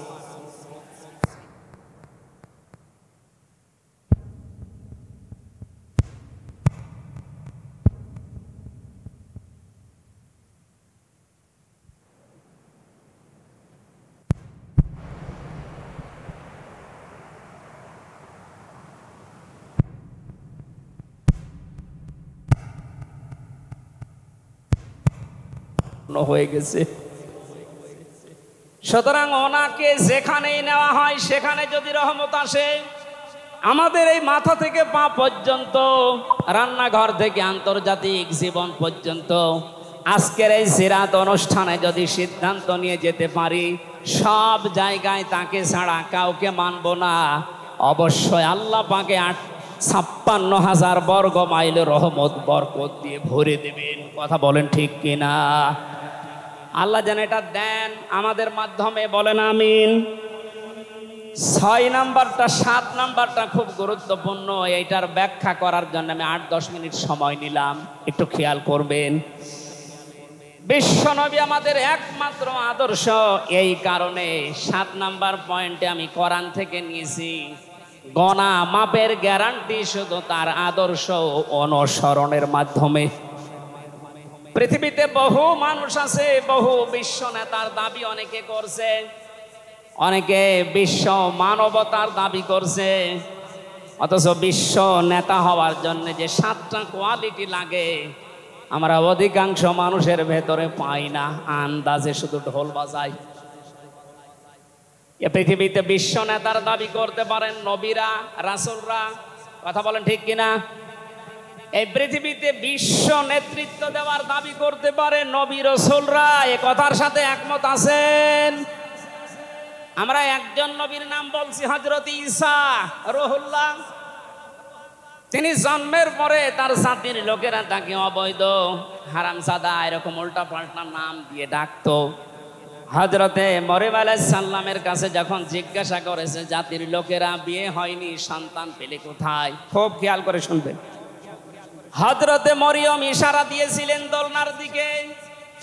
হয়ে গেছে। সুতরাং ওনাকে যেখানেই নেওয়া হয় সেখানে যদি রহমত আসে, আমাদের এই মাথা থেকে পা পর্যন্ত, রান্নাঘর থেকে আন্তর্জাতিক জীবন পর্যন্ত, আজকের এই সিরাত অনুষ্ঠানে যদি সিদ্ধান্ত নিয়ে যেতে পারি সব জায়গায় তাকে ছাড়া কাউকে মানব না, অবশ্যই আল্লাহ পাকে 56,000 বর্গ মাইল রহমত বরকত দিয়ে ভরে দেবেন। কথা বলেন ঠিক কিনা? আল্লাহ যেন এটা দেন আমাদের মাধ্যমে, বলেন আমিন। 6 নাম্বারটা 7 নাম্বারটা খুব গুরুত্বপূর্ণ, এইটার ব্যাখ্যা করার জন্য আমি 8-10 মিনিট সময় নিলাম, একটু খেয়াল করবেন। বিশ্বনবী আমাদের একমাত্র আদর্শ, এই কারণে 7 নাম্বার পয়েন্টে আমি কোরআন থেকে নিয়েছি। গণা মাপের গ্যারান্টি শুধু তার আদর্শ অনুসরণের মাধ্যমে। পৃথিবীতে বহু মানুষ আছে, বহু বিশ্ব নেতার দাবি অনেকে করছে, অনেকে বিশ্ব মানবতার দাবি করছে, অথচ বিশ্ব নেতা হওয়ার জন্য যে 7টা কোয়ালিটি লাগে আমরা অধিকাংশ মানুষের ভেতরে পাই না, আন্দাজে শুধু ঢোল বাজাই। এ পৃথিবীতে বিশ্ব নেতার দাবি করতে পারেন নবীরা, রাসূলরা। কথা বলেন ঠিক কিনা? এই পৃথিবীতে বিশ্ব নেতৃত্ব দেওয়ার দাবি করতে পারে নবী রাসূলরা। এ কথার সাথে একমত আছেন? আমরা একজন নবীর নাম বলছি, হযরত ঈসা রুহুল্লাহ। তিনি জন্মের পরে তার জাতির লোকেরা তাকে অবৈধ, হারামজাদা, এরকম উল্টা পাল্টা নাম দিয়ে ডাকতো। হযরতে মরিয়ম আলাইহিস সালামের কাছে যখন জিজ্ঞাসা করেছে জাতির লোকেরা বিয়ে হয়নি, সন্তান পেলে কোথায়, খুব খেয়াল করে শুনবেন। হযরতে মরিয়ম ইশারা দিয়েছিলেন দোলনার দিকে,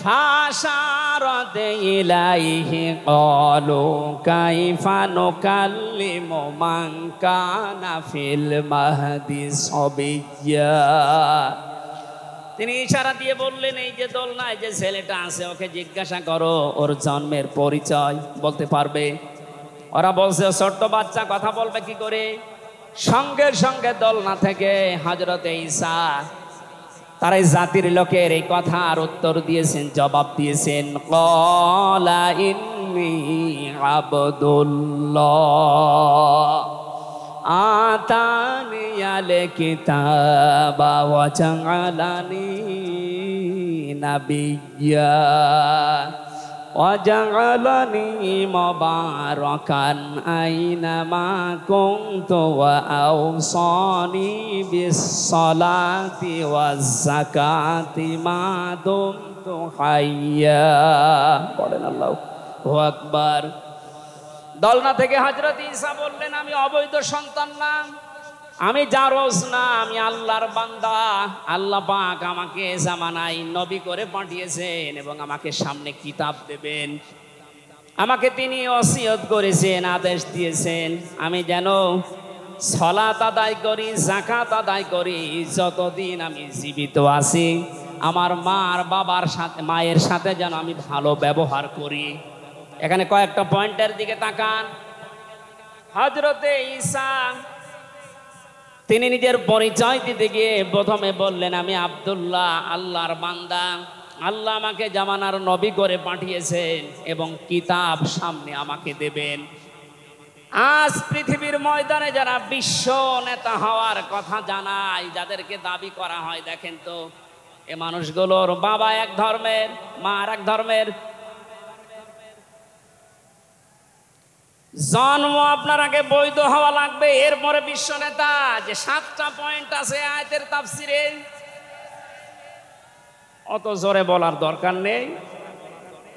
ফাশারাত ইলাইহি ক্বালু কাইফা নুকাল্লিমু মান কানা ফিল মাহদি সাবিয়্যা। তিনি ইশারা দিয়ে বললেন, এই যে দোলনায় যে ছেলেটা আছে ওকে জিজ্ঞাসা করো ওর জন্মের পরিচয় বলতে পারবে। ওরা বলছে ছোট্ট বাচ্চা কথা বলবে কি করে? সঙ্গে সঙ্গে দোলনা থেকে হযরতে ঈসা তার এই জাতির লোকের এই কথার উত্তর দিয়েছেন, জবাব দিয়েছেন, ক্বালা ইন্নী আবদুল্লাহ। আতানিয়াল কিতাবা ওয়া জাআলানি নাবিয়্যা ওয়া জাআলানি মুবারাকান আইনামা কুনতু ওয়া আওসানি বিস-সালাতি ওয়াজ-যাকাতি মা দুমতু হাইয়্যা। বলেন আল্লাহু আকবার। দলনা থেকে হযরত ঈসা বললেন, আমি অবৈধ সন্তান না, আমি জারজ না, আমি আল্লাহর বান্দা। আল্লাহ পাক আমাকে জামানায় নবী করে পাঠিয়েছেন এবং আমাকে সামনে কিতাব দেবেন। আমাকে তিনি ওসিয়ত করেছেন, আদেশ দিয়েছেন আমি যেন সালাত আদায় করি, যাকাত আদায় করি যতদিন আমি জীবিত আছি। আমার মায়ের সাথে যেন আমি ভালো ব্যবহার করি। এখানে কয়েকটা পয়েন্টের দিকে তাকান। হযরতে ঈসা তিনি নিজের পরিচয় দিতে গিয়ে প্রথমে বললেন, আমি আব্দুল্লাহ, আল্লাহর বান্দা। আল্লাহ আমাকে জামানার নবী করে পাঠিয়েছেন এবং কিতাব সামনে আমাকে দেবেন। আজ পৃথিবীর ময়দানে যারা বিশ্ব নেতা হওয়ার কথা জানায়, যাদেরকে দাবি করা হয়, দেখেন তো এ মানুষগুলোর বাবা এক ধর্মের, মা আর এক ধর্মের। জন্ম আপনার আগে বৈধ হওয়া লাগবে, এরপরে বিশ্ব নেতা। যে 7টা পয়েন্ট আছে আয়াতের তাফসিরে, অত জোরে বলার দরকার নেই,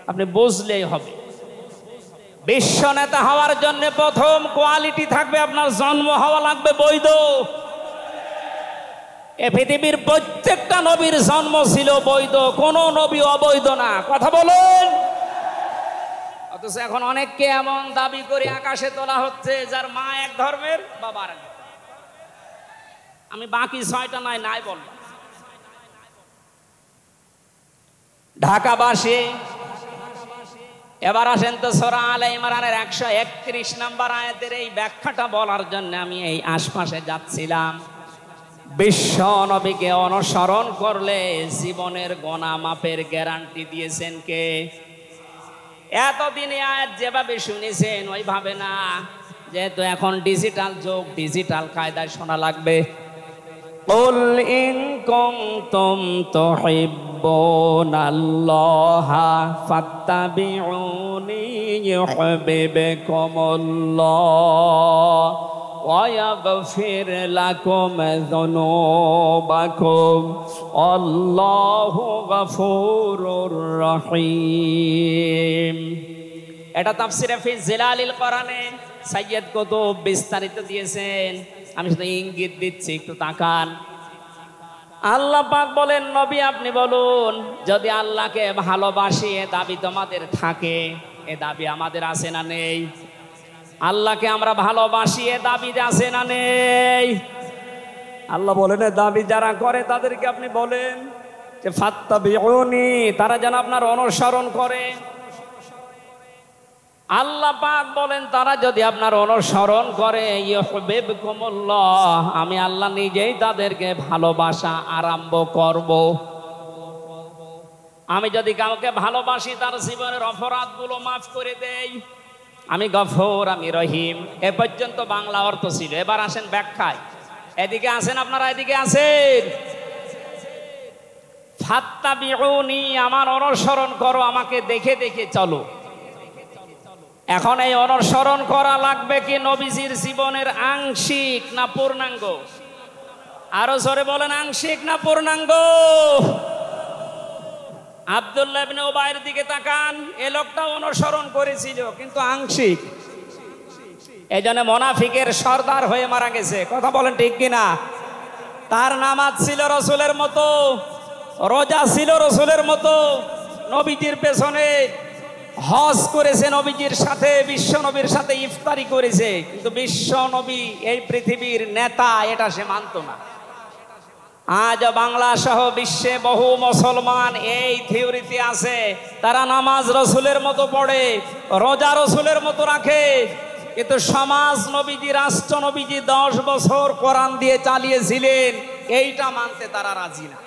আপনি বুঝলেই হবে। বিশ্ব নেতা হওয়ার জন্য প্রথম কোয়ালিটি থাকবে, আপনার জন্ম হওয়া লাগবে বৈধ। এ পৃথিবীর প্রত্যেকটা নবীর জন্ম ছিল বৈধ, কোন নবী অবৈধ না। কথা বলেন। অথচ এখন অনেককে এমন দাবি করে আকাশে তোলা হচ্ছে যার মা এক ধর্মের, বাবা আর এক। আমি বাকি 6টা নাই বলব। ঢাকাবাসী, এবার আসেন তো সূরা আলে ইমরানের 131 নম্বর আয়াতের এই ব্যাখ্যাটা বলার জন্য আমি এই আশপাশে যাচ্ছিলাম। বিশ্ব নবীকে অনুসরণ করলে জীবনের গুনাহ মাপের গ্যারান্টি দিয়েছেন কে? এতদিনে আয়াত যেভাবে শুনেছেন ওইভাবে না, যেহেতু এখন ডিজিটাল যুগ, ডিজিটাল কায়দায় শোনা লাগবে। কুল ইন কুনতুম তুহিব্বুনাল্লাহা ফাত্তাবিউনি ইউহিব্বুকুমুল্লাহ ওয়া ইয়াগফির লাকুম যুনুবাকুম আল্লাহু গফুরুর রহিম। এটা তাফসিরে ফি জিলালিল কোরআনে সাইয়্যিদ কুতুব বিস্তারিত দিয়েছেন, আমি শুধু ইঙ্গিত দিচ্ছি, একটু তাকান। আল্লাহ পাক বলেন, নবী আপনি বলুন, যদি আল্লাহকে ভালোবাসি এ দাবি তোমাদের থাকে, এ দাবি আমাদের আছে না নেই? আল্লাহকে আমরা ভালোবাসি এ দাবি আছে না নেই? আল্লাহ বলেন এ দাবি যারা করে তাদেরকে আপনি বলেন যে ফাত্তাবিউনি, তারা যেন আপনার অনুসরণ করে। আল্লাহ পাক বলেন তারা যদি আপনার অনুসরণ করে ইউহিব্বুকুমুল্লাহ, আমি আল্লাহ নিজেই তাদেরকে ভালোবাসা আরম্ভ করব। আমি যদি কাউকে ভালোবাসি তার জীবনের অপরাধগুলো মাফ করে দেই, আমি গফুর, আমি রহিম। এ পর্যন্ত বাংলা অর্থ ছিল। এবার আসেন ব্যাখ্যায়। এদিকে আসেন আপনারা, এদিকে আসেন। ফাত্তাবিউনি, আমার অনুসরণ করো, আমাকে দেখে দেখে চলো। এখন এই অনুসরণ করা লাগবে কি নবীজির জীবনের আংশিক না পূর্ণাঙ্গ? আরো জোরে বলেন, আংশিক না পূর্ণাঙ্গ? আব্দুল্লাহ ইবনে উবাইয়ের দিকে তাকান, এ লোকটা অনুসরণ করেছিল কিন্তু আংশিক। এজন্য মুনাফিকের সর্দার হয়ে মারা গেছে। কথা বলেন ঠিক কিনা? তার নামাজ ছিল রসুলের মতো, রোজা ছিল রসুলের মতো, নবীজির পেছনে হজ করেছে, নবীজির সাথে, বিশ্ব নবীর সাথে ইফতারি করেছে, কিন্তু বিশ্ব নবী এই পৃথিবীর নেতা এটা সে মানত না। আজ বাংলা সহ বিশ্বে বহু মুসলমান এই থিওরিতে আছে, তারা নামাজ রসুলের মতো পড়ে, রোজা রসুলের মতো রাখে, কিন্তু সমাজ নবীজি, রাষ্ট্র নবীজি 10 বছর কোরআন দিয়ে চালিয়েছিলেন, এইটা মানতে তারা রাজি না।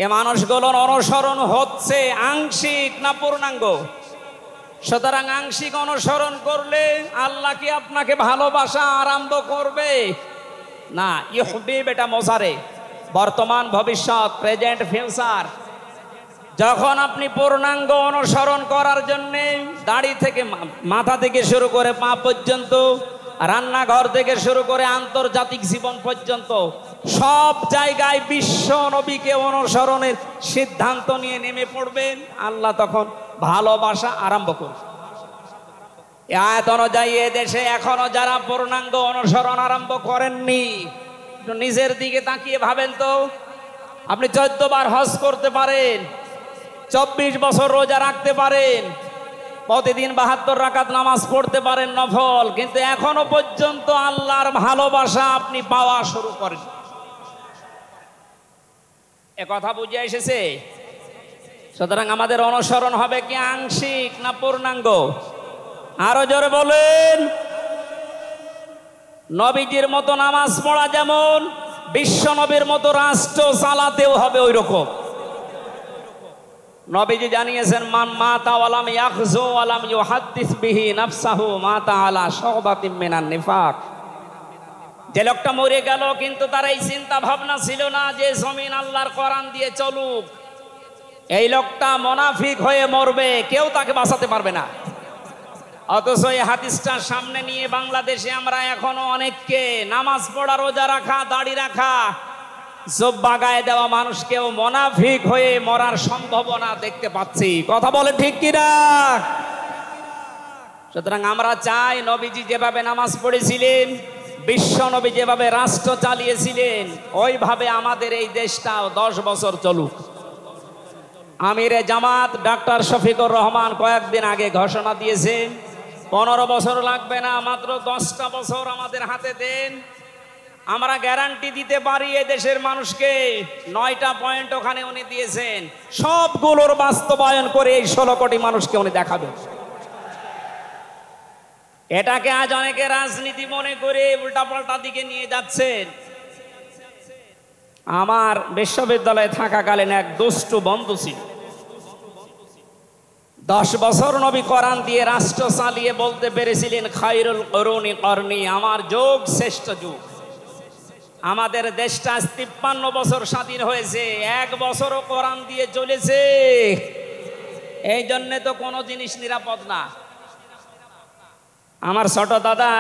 এ মানুষগুলোর অনুসরণ হচ্ছে আংশিক না পূর্ণাঙ্গ? সুতরাং আংশিক অনুসরণ করলে আল্লাহ কি আপনাকে ভালোবাসা আরম্ভ করবে না। ইহবিব এটা মোজারে, বর্তমান ভবিষ্যৎ, প্রেজেন্ট ফিউচার। যখন আপনি পূর্ণাঙ্গ অনুসরণ করার জন্য দাড়ি থেকে মাথা থেকে শুরু করে পা পর্যন্ত, রান্নাঘর থেকে শুরু করে আন্তর্জাতিক জীবন পর্যন্ত সব জায়গায় বিশ্ব নবীকে অনুসরণের সিদ্ধান্ত নিয়ে নেমে পড়বেন, আল্লাহ তখন ভালোবাসা আরম্ভ করবে। আয়াত অনুযায়ী দেশে এখনো যারা পূর্ণাঙ্গ অনুসরণ আরম্ভ করেননি, একটু নিজের দিকে তাকিয়ে ভাবেন তো। আপনি 14 বার হজ করতে পারেন, 24 বছর রোজা রাখতে পারেন, প্রতিদিন 72 রাকাত নামাজ পড়তে পারেন নফল, কিন্তু এখনো পর্যন্ত আল্লাহর ভালোবাসা আপনি পাওয়া শুরু করেন। এ কথা বুঝে এসেছে? সুতরাং আমাদের অনুসরণ হবে কি আংশিক না পূর্ণাঙ্গ? আরো জোরে বলেন। নবীজির মতো নামাজ পড়া যেমন, বিশ্ব নবীর মতো রাষ্ট্র চালাতেও হবে ওই রকম। নবীজি জানিয়েছেন, মান মাতা ওয়ালাম ইয়াখযু ওয়ালাম ইউহাদ্দিস বিহি নাফসাহু মাতা আলা শুবাতিন মিনান নিফাক। যে লোকটা মরে গেল কিন্তু তার এই চিন্তা ভাবনা ছিল না যে জমিন আল্লাহর কোরআন দিয়ে চলুক, এই লোকটা মুনাফিক হয়ে মরবে, কেউ তাকে বাঁচাতে পারবে না। অথচ এই হাদিসটা সামনে নিয়ে বাংলাদেশে আমরা এখনো অনেককে নামাজ পড়া, রোজা রাখা, দাড়ি রাখা, জুব্বা গায়ে দেওয়া মানুষকেও মুনাফিক হয়ে মরার সম্ভাবনা দেখতে পাচ্ছি। কথা বলে ঠিক কিনা? সুতরাং আমরা চাই নবীজি যেভাবে নামাজ পড়েছিলেন, বিশ্ব নবী যেভাবে রাষ্ট্র চালিয়েছিলেন, ওইভাবে আমাদের এই দেশটাও 10 বছর চলুক। আমিরে জামাত ডাক্তার শফিকুর রহমান কয়েকদিন আগে ঘোষণা দিয়েছেন, 15 বছর লাগবে না, মাত্র 10টা বছর আমাদের হাতে দেন, আমরা গ্যারান্টি দিতে পারি এ দেশের মানুষকে। 9টা পয়েন্ট ওখানে উনি দিয়েছেন, সবগুলোর বাস্তবায়ন করে এই 16 কোটি মানুষকে উনি দেখাবেন। এটাকে আজ অনেকে রাজনীতি মনে করে উল্টাপাল্টা দিকে নিয়ে যাচ্ছেন। আমার বিশ্ববিদ্যালয়ে থাকাকালীন এক দুষ্টু বন্ধু ছিল, 10 বছর নবী কোরআন দিয়ে রাষ্ট্র চালিয়ে বলতে পেরেছিলেন, খায়রুল কুরুনি করনি, আমার যুগ শ্রেষ্ঠ যুগ। আমাদের দেশটা 53 বছর স্বাধীন হয়েছে, 1 বছরও কোরআন দিয়ে চলেছে। এই জন্যে তো কোনো জিনিস নিরাপদ না। আমার ছোট দাদা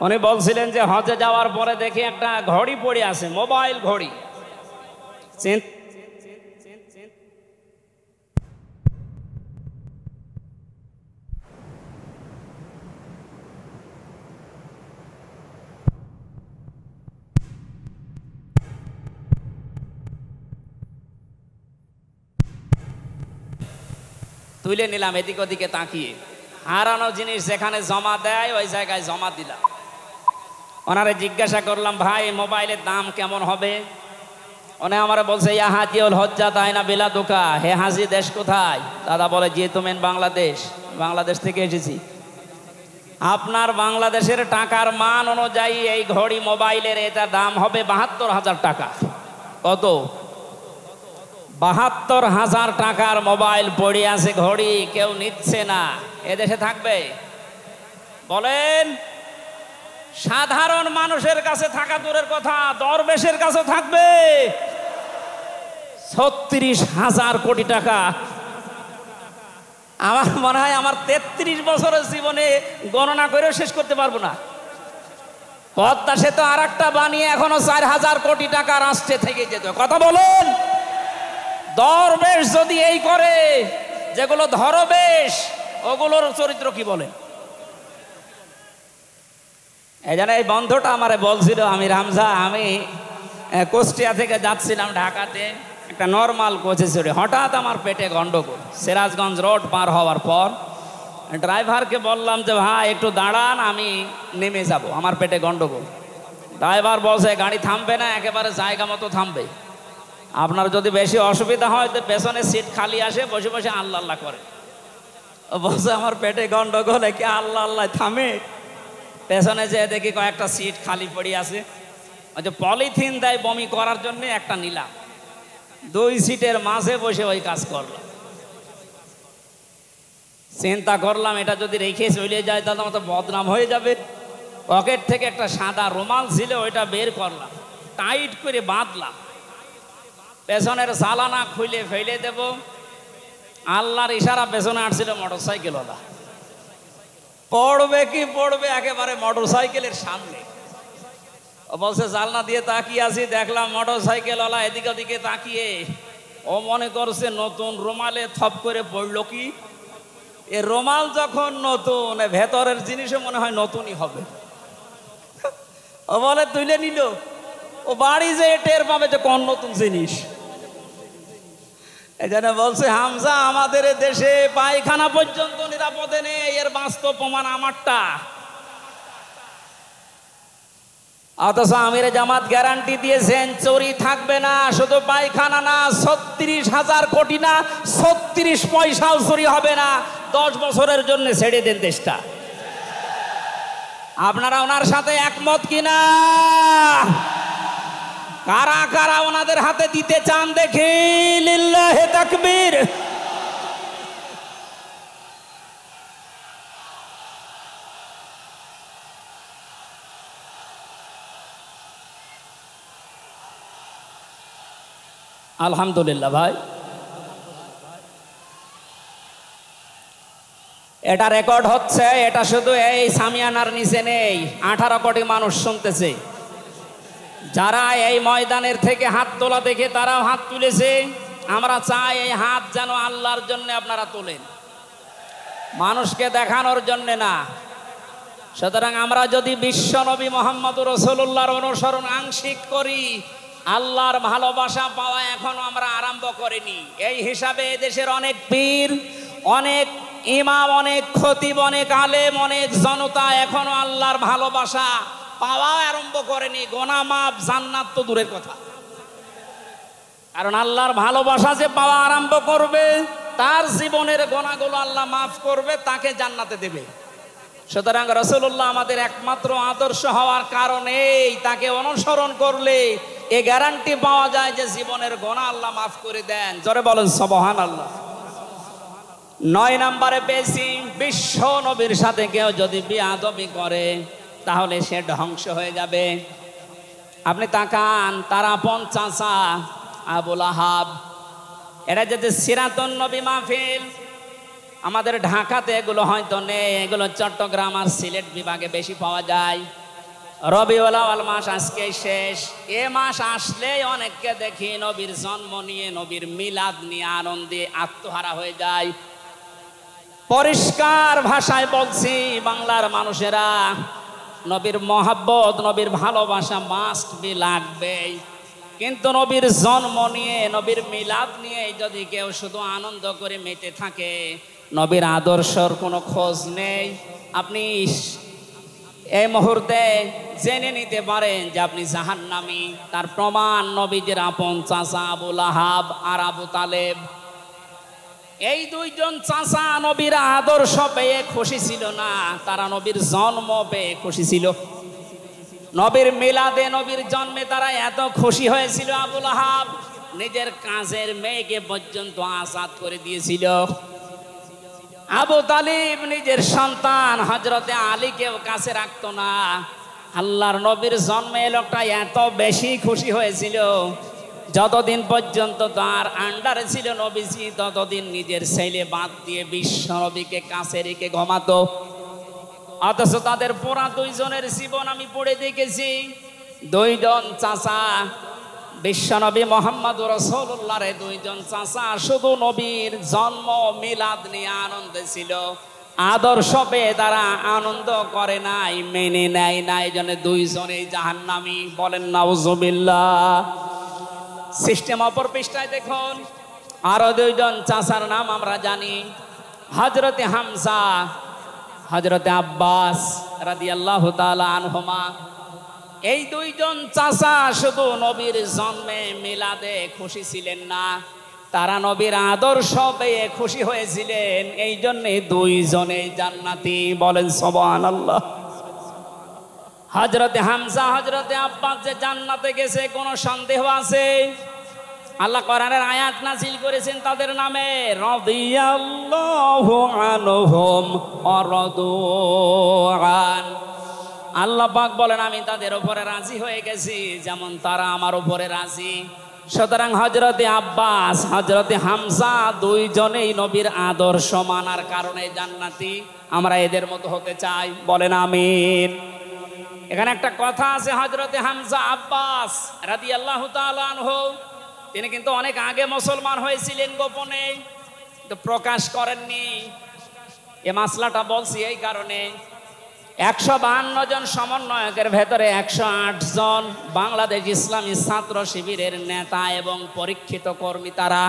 উনি বলছিলেন যে হজে যাওয়ার পরে দেখি একটা ঘড়ি পড়ে আছে, মোবাইল ঘড়ি। তুলে নিলাম এদিক ওদিকে তাকিয়ে, হারানো জিনিস যেখানে জমা দেয় ওই জায়গায় জমা দিলাম। ওনারে জিজ্ঞাসা করলাম, ভাই মোবাইলের দাম কেমন হবে? উনি আমারে বলছে, ইয়া হাজিউল হজ্জা তাইনা বিলাদুকা, হে হাজি দেশ কোথায়? দাদা বলে, জি তুমেন বাংলাদেশ, বাংলাদেশ থেকে এসেছি। আপনার বাংলাদেশের টাকার মান অনুযায়ী এই ঘড়ি মোবাইলের এটা দাম হবে 72,000 টাকা। কত? 72,000 টাকার মোবাইল পড়ে আছে, ঘড়ি কেউ নিচ্ছে না। এদেশে থাকবে? বলেন। সাধারণ মানুষের কাছে থাকা দূরের কথা, দরবেশের কাছে থাকবে 36,000 কোটি টাকা। আমার মনে হয় আমার 33 বছরের জীবনে গণনা করেও শেষ করতে পারবো না। পদ্মা সেতু আর একটা বানিয়ে এখনো 4,000 কোটি টাকা রাষ্ট্রে থেকে যেত। কথা বলুন। দরবেশ যদি এই করে, যেগুলো ধরবেশ ওগুলোর চরিত্র কি বলে? এই জন্য এই বন্ধুটা আমারে বলছিল, আমি রামজা, আমি কুষ্টিয়া থেকে যাচ্ছিলাম ঢাকাতে, একটা নর্মাল কোচে চড়ে হঠাৎ আমার পেটে গন্ডগোল। সিরাজগঞ্জ রোড পার হওয়ার পর ড্রাইভারকে বললাম যে ভাই একটু দাঁড়ান, আমি নেমে যাব, আমার পেটে গন্ডগোল। ড্রাইভার বলছে গাড়ি থামবে না, একেবারে জায়গা মতো থামবে। আপনার যদি বেশি অসুবিধা হয় তো পেছনে সিট খালি আসে, বসে বসে আল্লাহ আল্লাহ করে। বলছে আমার পেটে গন্ডগোল, কি আল্লাহ আল্লাহ থামে? পেছনে যে দেখি কয়েকটা সিট খালি পড়ে আছে, ওই যে পলিথিন দেয় বমি করার জন্য, একটা নিলাম, 2 সিটের মাঝে বসে ওই কাজ করলাম। চিন্তা করলাম এটা যদি রেখে চলে যায় তাহলে আমার তো বদনাম হয়ে যাবে। পকেট থেকে একটা সাদা রুমাল ছিল, ওইটা বের করলাম, টাইট করে বাঁধলাম, পেছনের সালানা খুলে ফেলে দেব। আল্লাহর ইশারা পেছনে আসছিল মোটরসাইকেলওয়ালা, পড়বে কি পড়বে একেবারে মোটরসাইকেলের সামনে। ও বলছে জালনা দিয়ে তাকিয়ে আছি, দেখলাম মোটরসাইকেলওয়ালা এদিকে ওদিকে তাকিয়ে ও মনে করছে নতুন রুমালে থপ করে পড়লো কি। এ রুমাল যখন নতুন, ভেতরের জিনিসও মনে হয় নতুনই হবে। ও বলে তুলে নিল, ও বাড়ি যেয়ে টের পাবে যে কোন নতুন জিনিস। এই জন্য বলছে হামজা, আমাদের দেশে পায়খানা পর্যন্ত নিরাপদে নেই, এর বাস্তব প্রমাণ আমারটা। অথচ আমিরে জামাত গ্যারান্টি দিয়েছেন চুরি থাকবে না, শুধু পায়খানা না, 36,000 কোটি না, 36 পয়সাও চুরি হবে না। 10 বছরের জন্য ছেড়ে দেন দেশটা। আপনারা ওনার সাথে একমত কিনা? কারা কারা ওনাদের হাতে দিতে চান দেখি, লিল্লাহে তাকবীর। আলহামদুলিল্লাহ ভাই, এটা রেকর্ড হচ্ছে। এটা শুধু এই সামিয়ানার নিচে নেই, 18 কোটি মানুষ শুনতেছে। যারা এই ময়দানের থেকে হাত তোলা দেখে তারাও হাত তুলেছে। আমরা চাই এই হাত যেন আল্লাহর জন্য আপনারা তোলেন, মানুষকে দেখানোর জন্য না। সুতরাং আমরা যদি বিশ্ব নবী মোহাম্মদুর রাসূলুল্লাহর অনুসরণ আংশিক করি, আল্লাহর ভালোবাসা পাওয়া এখনো আমরা আরম্ভ করিনি। এই হিসাবে এদেশের অনেক পীর, অনেক ইমাম, অনেক খতিব, অনেক আলেম, অনেক জনতা এখনো আল্লাহর ভালোবাসা পাওয়া আরম্ভ করেনি। গোনা মাফ, জান্নাত তো দূরের কথা। কারণ আল্লাহর ভালোবাসা যে পাওয়া আরম্ভ করবে, তার জীবনের গোনাগুলো আল্লাহ মাফ করবে, তাকে জান্নাতে দেবে। সুতরাং রাসূলুল্লাহ আমাদের একমাত্র আদর্শ হওয়ার কারণেই তাকে অনুসরণ করলে এ গ্যারান্টি পাওয়া যায় যে জীবনের গোনা আল্লাহ মাফ করে দেন। জোরে বলেন সুবহানাল্লাহ। 9 নম্বরে পেয়েছি, বিশ্ব নবীর সাথে কেউ যদি বিয়াদবি করে তাহলে সে ধ্বংস হয়ে যাবে। আপনি তাকান, তার আপন চাচা আবু লাহাব, এটা যদি সিরাতুন নবী মাহফিল, আমাদের ঢাকাতে এগুলো হয়তো নেই, এগুলো চট্টগ্রাম আর সিলেট বিভাগে বেশি পাওয়া যায়। রবিউল আউয়াল মাস আজকে শেষ, এ মাস আসলেই অনেককে দেখি নবীর জন্ম নিয়ে, নবীর মিলাদ নিয়ে আনন্দে আত্মহারা হয়ে যায়। পরিষ্কার ভাষায় বলছি, বাংলার মানুষেরা, নবীর মহাব্বত, নবীর ভালোবাসা মাস্ট বি লাগবেই। কিন্তু নবীর জন্ম নিয়ে, নবীর মিলাদ নিয়ে যদি কেউ শুধু আনন্দ করে মেতে থাকে, নবীর আদর্শর কোনো খোঁজ নেই, আপনি এই মুহূর্তে জেনে নিতে পারেন যে আপনি জাহান্নামী। তার প্রমাণ নবীজির আপন চাচা আবু লাহাব আর আবু তালেব। এই দুইজন চাচা নবীর আদর্শ পেয়ে খুশি ছিল না, তারা নবীর জন্ম পেয়ে খুশি ছিল। নবীর মিলাদে, নবীর জন্মে তারা এত খুশি হয়েছিল, আবু লাহাব নিজের কাজের মেয়েকে পর্যন্ত আজাদ করে দিয়েছিল। আবু তালিব নিজের সন্তান হযরতে আলীকেও কাছে রাখতো না। আল্লাহর নবীর জন্মে লোকটা এত বেশি খুশি হয়েছিল, যতদিন পর্যন্ত তার আন্ডারে ছিল নবীজি, ততদিন নিজের ছেলে বাদ দিয়ে বিশ্ব নবীকে কাছে রেখে ঘুমাতো। অথচ তাদের পুরা দুইজনের জীবন আমি পড়ে দেখেছি। দুইজন চাচা, বিশ্বনবী মুহাম্মদুর রাসূলুল্লাহর দুইজন চাচা শুধু নবীর জন্ম মিলাদ নিয়ে আনন্দে ছিল, আদর্শ পেয়ে তারা আনন্দ করে নাই, মেনে নেয় নাই। জন্য দুইজনেই জাহান্নামী। বলেন নাউজুবিল্লাহ। সিস্টেম অপর পৃষ্ঠায় দেখুন, আরো দুইজন চাচার নাম আমরা জানি, হযরতে হামজা, হযরতে আব্বাস রাদিয়াল্লাহু তাআলা আনহুমা। এই দুইজন চাচা শুধু নবীর জন্মে মিলাদে খুশি ছিলেন না, তারা নবীর আদর্শ পেয়ে খুশি হয়েছিলেন। এই জন্যে দুইজনেই জান্নাতি। বলেন সুবহানাল্লাহ। হযরতে হামজা, হযরতে আব্বাস যে জান্নাতে গেছে কোনো সন্দেহ আছে? আল্লাহ কোরআনের আয়াত নাযিল করেছেন তাদের নামে, রাদিয়াল্লাহু আনহুম ওয়া রাদু আন। আল্লাহ পাক বলেন আমি তাদের উপরে রাজি হয়ে গেছি যেমন তারা আমার উপরে রাজি। সুতরাং হযরতে আব্বাস, হযরতে হামজা দুইজনেই নবীর আদর্শ মানার কারণে জান্নাতি। আমরা এদের মতো হতে চাই, বলেন আমিন। এখানে একটা কথা আছে, হযরতে হামজা আব্বাস রাদিয়াল্লাহু তাআলা আনহু তিনি কিন্তু অনেক আগে মুসলমান হয়েছিলেন, গোপনে তো প্রকাশ করেননি। এই মাসলাটা বলছি এই কারণে 152 জন সমন্বয়কের ভেতরে 108 জন বাংলাদেশ ইসলামী ছাত্র শিবিরের নেতা এবং পরীক্ষিত কর্মী। তারা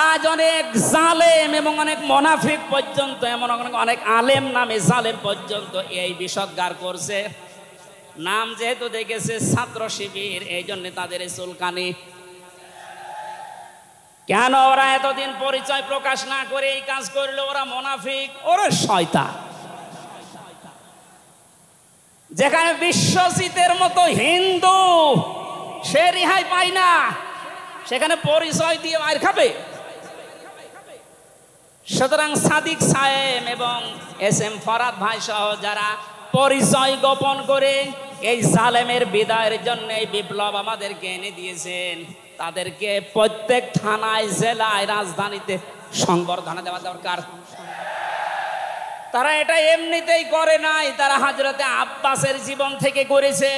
আজ অনেক জালেম এবং অনেক মুনাফিক পর্যন্ত, এমন অনেক আলেম নামে জালেম পর্যন্ত এই বিষদগার করছে। নাম যেহেতু দেখেছে ছাত্র শিবির, এই জন্য তাদের চুলকানি। কেন ওরা এতদিন পরিচয় প্রকাশ না করে এই কাজ করলো? ওরা মুনাফিক, ওরা শয়তান। যেখানে বিশ্বজিতের মতো হিন্দু সে রেহাই পায় না, সেখানে পরিচয় দিয়ে মার খাবে। সুতরাং সাদিক সাহেব এবং এস.এম. ফরহাদ ভাই সহ যারা পরিচয় গোপন করে এই জালেমের বিদায়ের জন্য এই বিপ্লব আমাদেরকে এনে দিয়েছেন, তাদেরকে প্রত্যেক থানায়, জেলায়, রাজধানীতে সংবর্ধনা দেওয়া দরকার। তারা এটা এমনিতেই করে নাই, তারা হযরতে আব্বাসের জীবন থেকে করেছে।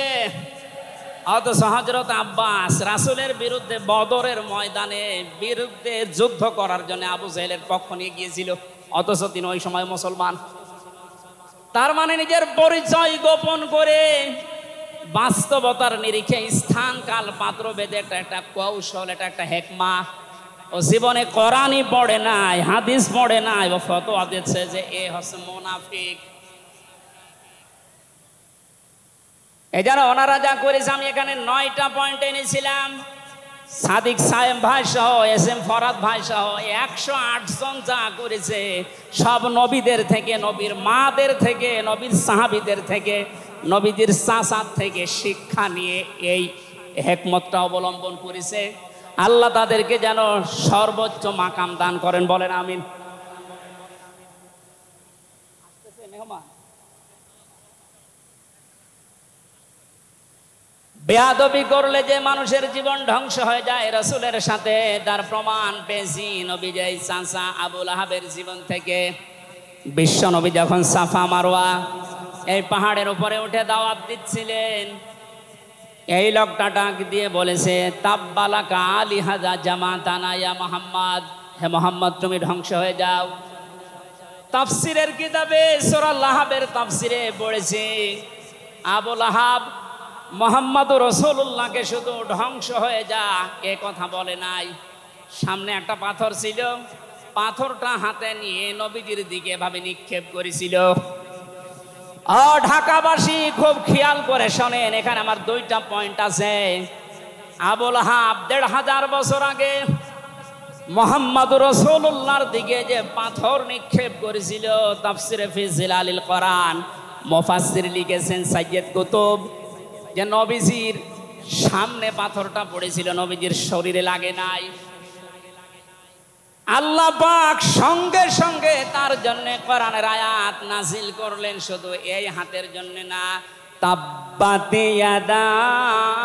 অথচ হযরত আব্বাস রাসূলের বিরুদ্ধে বদরের ময়দানে বিরুদ্ধে যুদ্ধ করার জন্য আবু জাহেলের পক্ষ নিয়ে গিয়েছিল, অথচ তিনি ওই সময় মুসলমান। তার মানে নিজের পরিচয় গোপন করে বাস্তবতার নিরিখে স্থান কাল পাত্র বেদে একটা কৌশল, এটা একটা হেকমা। ও জীবনে কোরআনই পড়ে নাই, হাদিস পড়ে নাই, ও ফতোয়া দিচ্ছে যে এ হচ্ছে মুনাফিক। এই জন্য ওনারা যা করেছে, আমি এখানে 9টা পয়েন্ট এনেছিলাম। সাদিক সাহেব ভাই সহ, এস.এম. ফরহাদ ভাই সহ 108 জন যা করেছে, সব নবীদের থেকে, নবীর মাদের থেকে, নবীর সাহাবীদের থেকে, নবীজির চাচার থেকে শিক্ষা নিয়ে এই হিকমতটা অবলম্বন করেছে। আল্লাহ তাদেরকে যেন সর্বোচ্চ মাকাম দান করেন, বলেন আমিন। বেয়াদবি করলে যে মানুষের জীবন ধ্বংস হয়ে যায় রাসূলের সাথে, তার প্রমাণ পেয়েছি নবীজি চাচা আবু লাহাবের জীবন থেকে। বিশ্ব নবী যখন সাফা মারওয়া এই পাহাড়ের উপরে উঠে দাওয়াত দিচ্ছিলেন, এই লোকটা ডাক দিয়ে বলেছে, তাব্বালাকা আলিহাযা জামাতানা ইয়া মুহাম্মদ, হে মুহাম্মদ তুমি ধ্বংস হয়ে যাও। তাফসিরের কিতাবে সূরা লাহাবের তাফসিরে পড়েছি, আবু লাহাব মুহাম্মদুর রাসূলুল্লাহকে শুধু ধ্বংস হয়ে যা এ কথা বলে নাই। সামনে একটা পাথর ছিল, পাথরটা হাতে নিয়ে নবীজির দিকে এভাবে নিক্ষেপ করেছিল। ঢাকাবাসী খুব খেয়াল করে শোনেন, এখানে আমার 2টা পয়েন্ট আছে। আবু লাহাব 1500 বছর আগে মুহাম্মদুর রাসূলুল্লাহর দিকে যে পাথর নিক্ষেপ করেছিল, তাফসিরে ফি জিলালিল কোরআন মুফাসসির লিখেছেন সাইয়্যিদ কুতুব, যে নবীজির সামনে পাথরটা পড়েছিল, নবীজির শরীরে লাগে নাই। আল্লাহ পাক সঙ্গে সঙ্গে তার জন্য কোরআনের আয়াত নাজিল করলেন, শুধু এই হাতের জন্য না, তাব্বাত ইয়াদা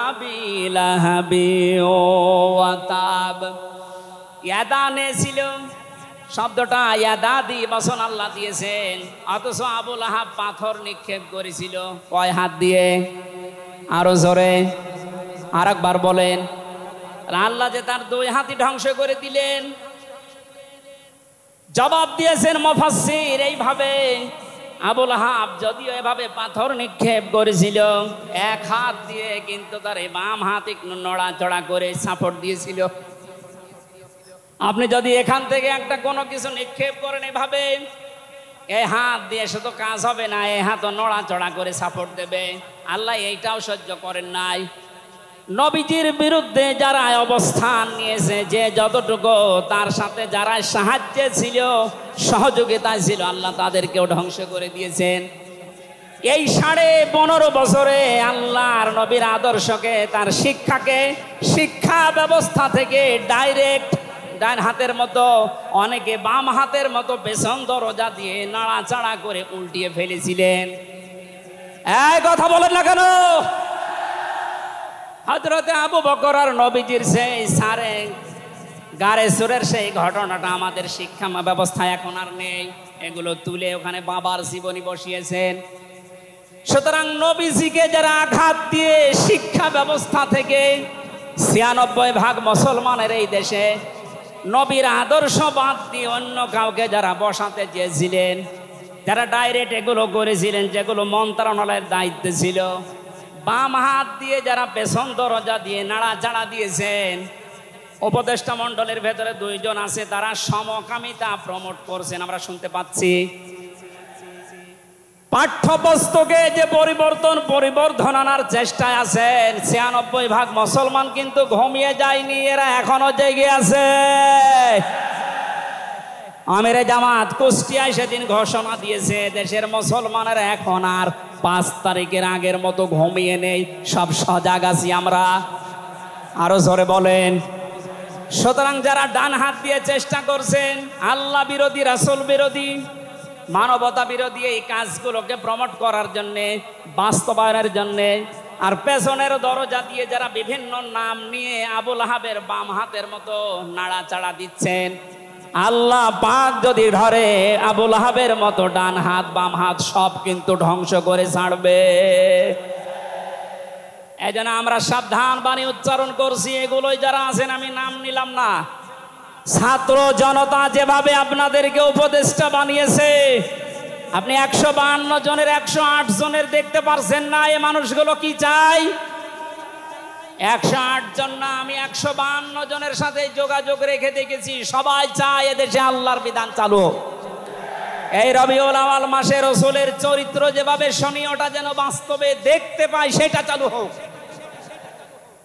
আবি লাহাবি ওয়া তাব। ইয়াদানে ছিল শব্দটা, ইয়াদাদি বচন আল্লাহ দিয়েছেন, অথচ আবু লাহাব পাথর নিক্ষেপ করেছিল কয় হাত দিয়ে? আরো জোরে আরেকবার বলেন। আল্লাহ যে তার 2 হাতই ধ্বংস করে দিলেন। জবাব দিয়েছেন মুফাসসির এইভাবে, আবু লাহাব যদিও এভাবে পাথর নিক্ষেপ করেছিল 1 হাত দিয়ে, কিন্তু তার এই বাম হাত একটু নড়াচড়া করে সাপোর্ট দিয়েছিল। আপনি যদি এখান থেকে একটা কোনো কিছু নিক্ষেপ করেন এভাবে, এই হাত দিয়ে শুধু কাজ হবে না, এই হাতও নড়াচড়া করে সাপোর্ট দেবে। আল্লাহ এইটাও সহ্য করেন নাই। নবীজির বিরুদ্ধে যারা অবস্থান নিয়েছে, যে যতটুকু তার সাথে যারা সাহায্যে ছিল, সহযোগিতায় ছিল, আল্লাহ তাদেরকেও ধ্বংস করে দিয়েছেন। এই 15.5 বছরে আল্লাহর নবীর আদর্শকে, তার শিক্ষাকে, শিক্ষা ব্যবস্থা থেকে ডাইরেক্ট ডান হাতের মতো, অনেকে বাম হাতের মতো পেছন দরজা দিয়ে নাড়াচাড়া করে উল্টিয়ে ফেলেছিলেন। এই কথা বলেন না কেন? হযরতে আবু বকর আর নবীজির সেই সারে গারে সুরের সেই ঘটনাটা আমাদের শিক্ষা ব্যবস্থায় এখন আর নেই। এগুলো তুলে ওখানে বাবার জীবনী বসিয়েছেন। সুতরাং নবীজিকে যারা আঘাত দিয়ে শিক্ষা ব্যবস্থা থেকে 96% মুসলমানের এই দেশে নবীর আদর্শ বাদ দিয়ে অন্য কাউকে যারা বসাতে চেয়েছিলেন, যারা ডাইরেক্ট এগুলো করেছিলেন, যেগুলো মন্ত্রণালয়ের দায়িত্বে ছিল, বাম হাত দিয়ে যারা পেছন দরজা দিয়ে নাড়াচাড়া দিয়েছেন, উপদেষ্টা মণ্ডলের ভেতরে 2 জন আছে, তারা সমকামিতা প্রমোট করছেন, আমরা শুনতে পাচ্ছি। পাঠ্যপুস্তকে যে পরিবর্ধন আনার চেষ্টায় আছেন, 96% মুসলমান কিন্তু ঘুমিয়ে যায়নি, এরা এখনো জেগে আছে। আমিরে জামাত কুষ্টিয়ায় সেদিন ঘোষণা দিয়েছে, দেশের মুসলমানের এখন আর 5 তারিখের আগের মতো ঘুমিয়ে নেই, সব সজাগ আছি আমরা। আরো জোরে বলেন। সুতরাং যারা ডান হাত দিয়ে চেষ্টা করছেন আল্লাহ বিরোধী, রাসূল বিরোধী, মানবতা বিরোধী এই কাজগুলোকে প্রমোট করার জন্যে, বাস্তবায়নের জন্যে, আর পেছনের দরজা দিয়ে যারা বিভিন্ন নাম নিয়ে আবুল আহাবের বাম হাতের মতো নাড়াচাড়া দিচ্ছেন, আল্লাহ পাক যদি ধরে আবুল আহাবের মতো ডান হাত বাম হাত সব কিন্তু ধ্বংস করে ছাড়বে। এই জন্য আমরা সাবধান বাণী উচ্চারণ করছি। এগুলোই যারা আছেন, আমি নাম নিলাম না, ছাত্র জনতা যেভাবে আপনাদেরকে উপদেষ্টা বানিয়েছে, আপনি 152 জনের 108 জনের দেখতে পারছেন না। এই মানুষগুলো কি চাই? 108 জন না, আমি 152 জনের সাথে যোগাযোগ রেখে দেখেছি, সবাই চায় এদেশে আল্লাহর বিধান চালু হোক। এই রবিউল আউয়াল মাসে রাসূলের চরিত্র যেভাবে শুনি, ওটা যেন বাস্তবে দেখতে পাই, সেটা চালু হোক।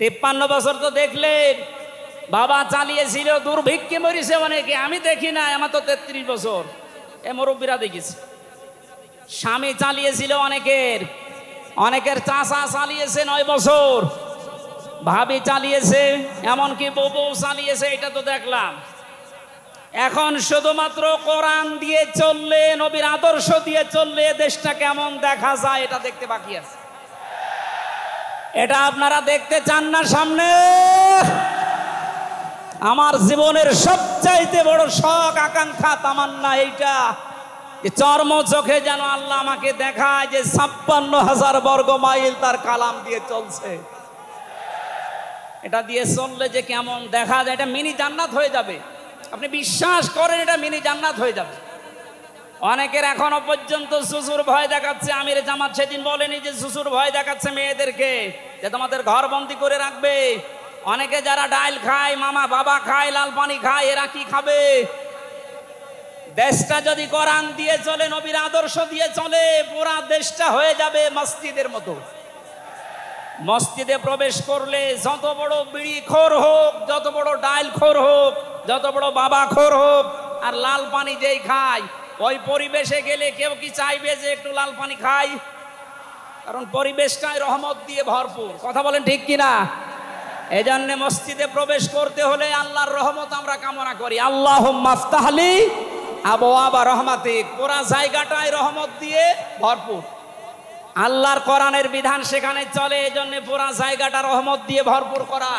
53 বছর তো দেখলেন, বাবা চালিয়েছিল, দুর্ভিক্ষে মরেছে অনেকে, আমি দেখি না, আমার তো 33 বছর, এ মুরব্বীরা দেখেছি। স্বামী চালিয়েছিল অনেকের চাচা চালিয়েছে 9 বছর, ভাবি চালিয়েছে, এমনকি বউ চালিয়েছে, এটা তো দেখলাম। এখন শুধুমাত্র কোরআন দিয়ে চললে, নবীর আদর্শ দিয়ে চললে দেশটা কেমন দেখা যায় এটা দেখতে বাকি আছে। এটা আপনারা দেখতে চান না সামনে? আমার জীবনের সবচাইতে বড় শখ, আকাঙ্ক্ষা, তামান্না এইটা, চর্ম চোখে যেন আল্লাহ আমাকে দেখায় যে 56,000 বর্গ মাইল তার কালাম দিয়ে চলছে। এটা দিয়ে চললে যে কেমন দেখা যায়, এটা মিনি জান্নাত হয়ে যাবে। আপনি বিশ্বাস করেন, এটা মিনি জান্নাত হয়ে যাবে। অনেকের এখনো পর্যন্ত শ্বশুর ভয় দেখাচ্ছে। আমিরে জামাত সেদিন বলেনি যে শ্বশুর ভয় দেখাচ্ছে মেয়েদেরকে যে তোমাদের ঘর বন্দি করে রাখবে। অনেকে যারা ডাইল খায়, মামা বাবা খায়, লাল পানি খায়, এরা কি খাবে? দেশটা যদি কোরআন দিয়ে চলে, নবীর আদর্শ দিয়ে চলে, পুরা দেশটা হয়ে যাবে মসজিদের মতো। মসজিদে প্রবেশ করলে যত বড় বিড়ি খোর হোক, যত বড় ডাইল খোর হোক, যত বড় বাবা খোর হোক, আর লাল পানি যেই খায়, ওই পরিবেশে গেলে কেউ কি চাইবে যে একটু লাল পানি খাই? কারণ পরিবেশটাই রহমত দিয়ে ভরপুর। কথা বলেন ঠিক কিনা? এজন্য মসজিদে প্রবেশ করতে হলে আল্লাহর রহমত আমরা কামনা করি। আল্লাহুম্মা আফতাহলি আবওয়াবা রহমাতিক। পুরা জায়গাটাই রহমত দিয়ে ভরপুর। আল্লাহর কোরআনের বিধান সেখানে চলে, এজন্য পুরা জায়গাটা রহমত দিয়ে ভরপুর করা।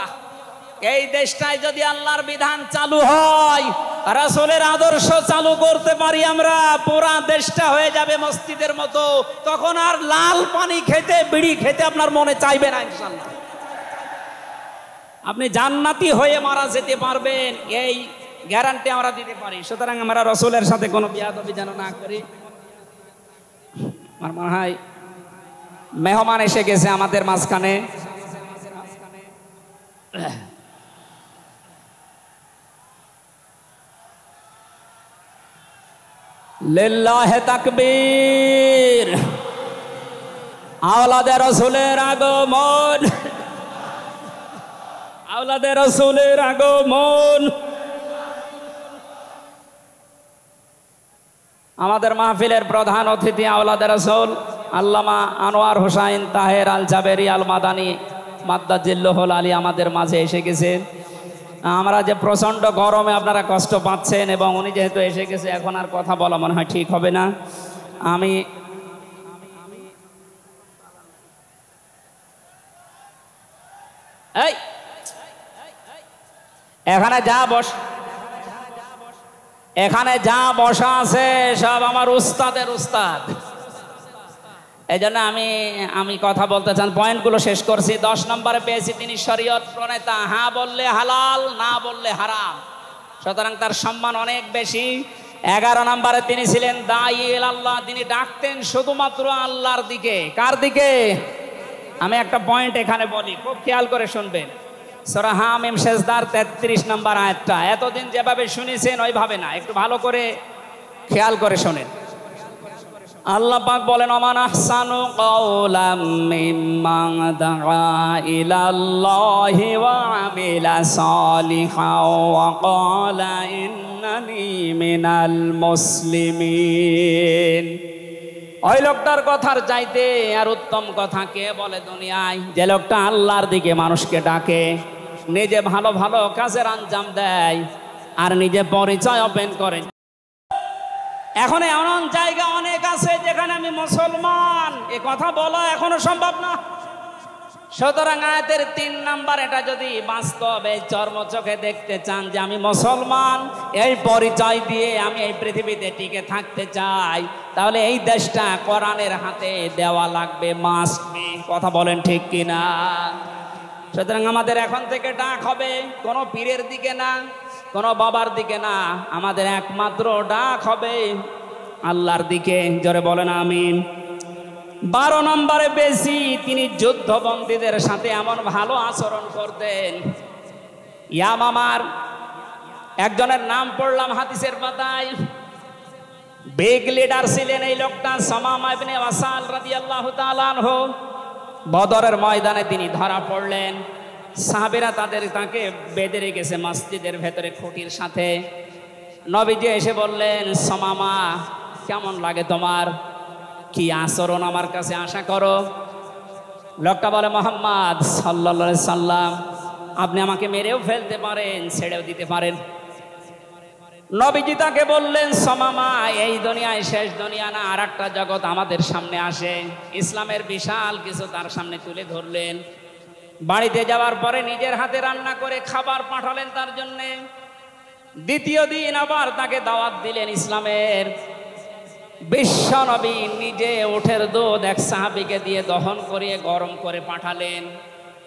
এই দেশটায় যদি আল্লাহর বিধান চালু হয়, রাসূলের আদর্শ চালু করতে পারি আমরা, পুরা দেশটা হয়ে যাবে মসজিদের মতো। তখন আর লাল পানি খেতে, বিড়ি খেতে আপনার মনে চাইবে না ইনশাআল্লাহ। আপনি জান্নাতি হয়ে মারা যেতে পারবেন, এই গ্যারান্টি আমরা দিতে পারি। সুতরাং আমরা রাসূলের সাথে কোনো বিয়াদবি যেন না করি। আমার মনে হয় মেহমান এসে গেছে আমাদের মাঝখানে। লিল্লাহে তাকবীর। আওলাদে রাসূলের আগমন, আওলাদে রাসূলের আগমন। আমাদের মাহফিলের প্রধান অতিথি আওলাদে রাসূল আল্লামা আনোয়ার হোসাইন তাহের আল জাবেরি আল মাদানী মাদ্দাজিল্লাহুল আলী আমাদের মাঝে এসে গেছেন। আমরা যে প্রচণ্ড গরমে আপনারা কষ্ট পাচ্ছেন এবং উনি যেহেতু এসে গেছে এখন আর কথা বলা মনে হয় ঠিক হবে না। আমি এই এখানে যা বসা আছে সব আমার উস্তাদের উস্তাদ। এই জন্য আমি কথা বলতে চান, পয়েন্টগুলো শেষ করছি। 10 নম্বরে পেয়েছি তিনি শরীয়ত প্রণেতা, হ্যাঁ বললে হালাল, না বললে হারাম, সুতরাং তার সম্মান অনেক বেশি। 11 নম্বরে তিনি ছিলেন দাঈ ইলাল্লাহ, তিনি ডাকতেন শুধুমাত্র আল্লাহর দিকে। কার দিকে? আমি একটা পয়েন্ট এখানে বলি, খুব খেয়াল করে শুনবেন। সূরা হামিম সেজদার 33 নম্বর আয়াতটা এতদিন যেভাবে শুনেছেন ওইভাবে না, একটু ভালো করে খেয়াল করে শোনেন। আল্লাহ পাক বলেন ওমান আহসানু কাওলাম মিম্মান দাআ ইলাল্লাহি ওয়া আমিলা সালিহাও ওয়া ক্বালা ইন্নানি মিনাল মুসলিমিন। ওই লোকটার কথার চাইতে আর উত্তম কথা কে বলে দুনিয়ায়? যে লোকটা আল্লাহর দিকে মানুষকে ডাকে, নিজে ভালো ভালো কাজের আঞ্জাম দেয় আর নিজে পরিচয় ওপেন করে। এখন এমন জায়গা অনেক আছে যেখানে আমি মুসলমান এ কথা বলা এখনো সম্ভব না। সুতরাং আয়াতের 3 নাম্বার, এটা যদি বাস্তব এই চর্মচোখে দেখতে চান যে আমি মুসলমান, এই পরিচয় দিয়ে আমি এই পৃথিবীতে টিকে থাকতে চাই, তাহলে এই দেশটা কোরআনের হাতে দেওয়া লাগবে, মাস্ট বি। কথা বলেন ঠিক কিনা? সুতরাং আমাদের এখন থেকে ডাক হবে কোনো পীরের দিকে না, কোনো বাবার দিকে না, আমাদের একমাত্র ডাক হবে আল্লাহর দিকে। জোরে বলেন আমিন। 12 নম্বরে বেশি তিনি যুদ্ধবন্দীদের সাথে এমন ভালো আচরণ করতেন। ইয়ামামার একজনের নাম পড়লাম হাদিসের পাতায়, বিগ লিডার ছিলেন এই লোকটা, সামামা ইবনে ওয়াসাল রাদিয়াল্লাহু তাআলা আনহু। বদরের ময়দানে তিনি ধরা পড়লেন, সাহাবীরা তাকে বেঁধে রেখেছে মসজিদের ভেতরে খুঁটির সাথে। নবীজি এসে বললেন, সামামা কেমন লাগে তোমার, কি আচরণ আমার কাছে আশা করো? লোকটা বলে, মুহাম্মদ সাল্লাল্লাহু আলাইহি সাল্লাম আপনি আমাকে মেরেও ফেলতে পারেন, ছেড়েও দিতে পারেন। নবীজি তাকে বললেন, সামামা এই দুনিয়ায় শেষ দুনিয়া না, আর একটা জগৎ আমাদের সামনে আসে। ইসলামের বিশাল কিছু তার সামনে তুলে ধরলেন। বাড়িতে যাওয়ার পরে নিজের হাতে রান্না করে খাবার পাঠালেন তার জন্য। দ্বিতীয় দিন আবার তাকে দাওয়াত দিলেন ইসলামের। বিশ্ব নবী নিজে উটের দুধ এক সাহাবীকে দিয়ে দহন করিয়ে গরম করে পাঠালেন।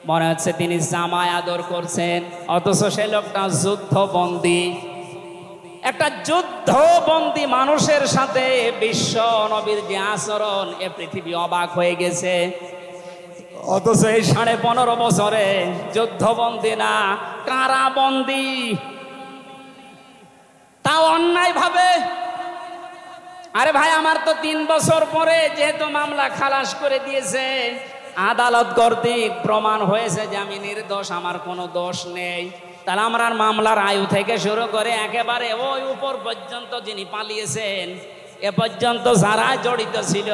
মনে হচ্ছে তিনি জামায় আদর করছেন, অথচ সে লোকটা যুদ্ধবন্দী। একটা যুদ্ধবন্দী মানুষের সাথে বিশ্ব নবীর যে আচরণ, এ পৃথিবী অবাক হয়ে গেছে। অথচ এই 15.5 বছরে যুদ্ধবন্দী না, কারাবন্দী, তাও অন্যায় ভাবে। আরে ভাই, আমার তো 3 বছর পরে যেহেতু মামলা খালাস করে দিয়েছে, আদালত কর্তৃক প্রমাণ হয়েছে যে আমি নির্দোষ, আমার কোনো দোষ নেই, তাহলে আমরা মামলার আয়ু থেকে শুরু করে একেবারে ওই উপর পর্যন্ত যিনি পালিয়েছেন এ পর্যন্ত যারা জড়িত ছিল,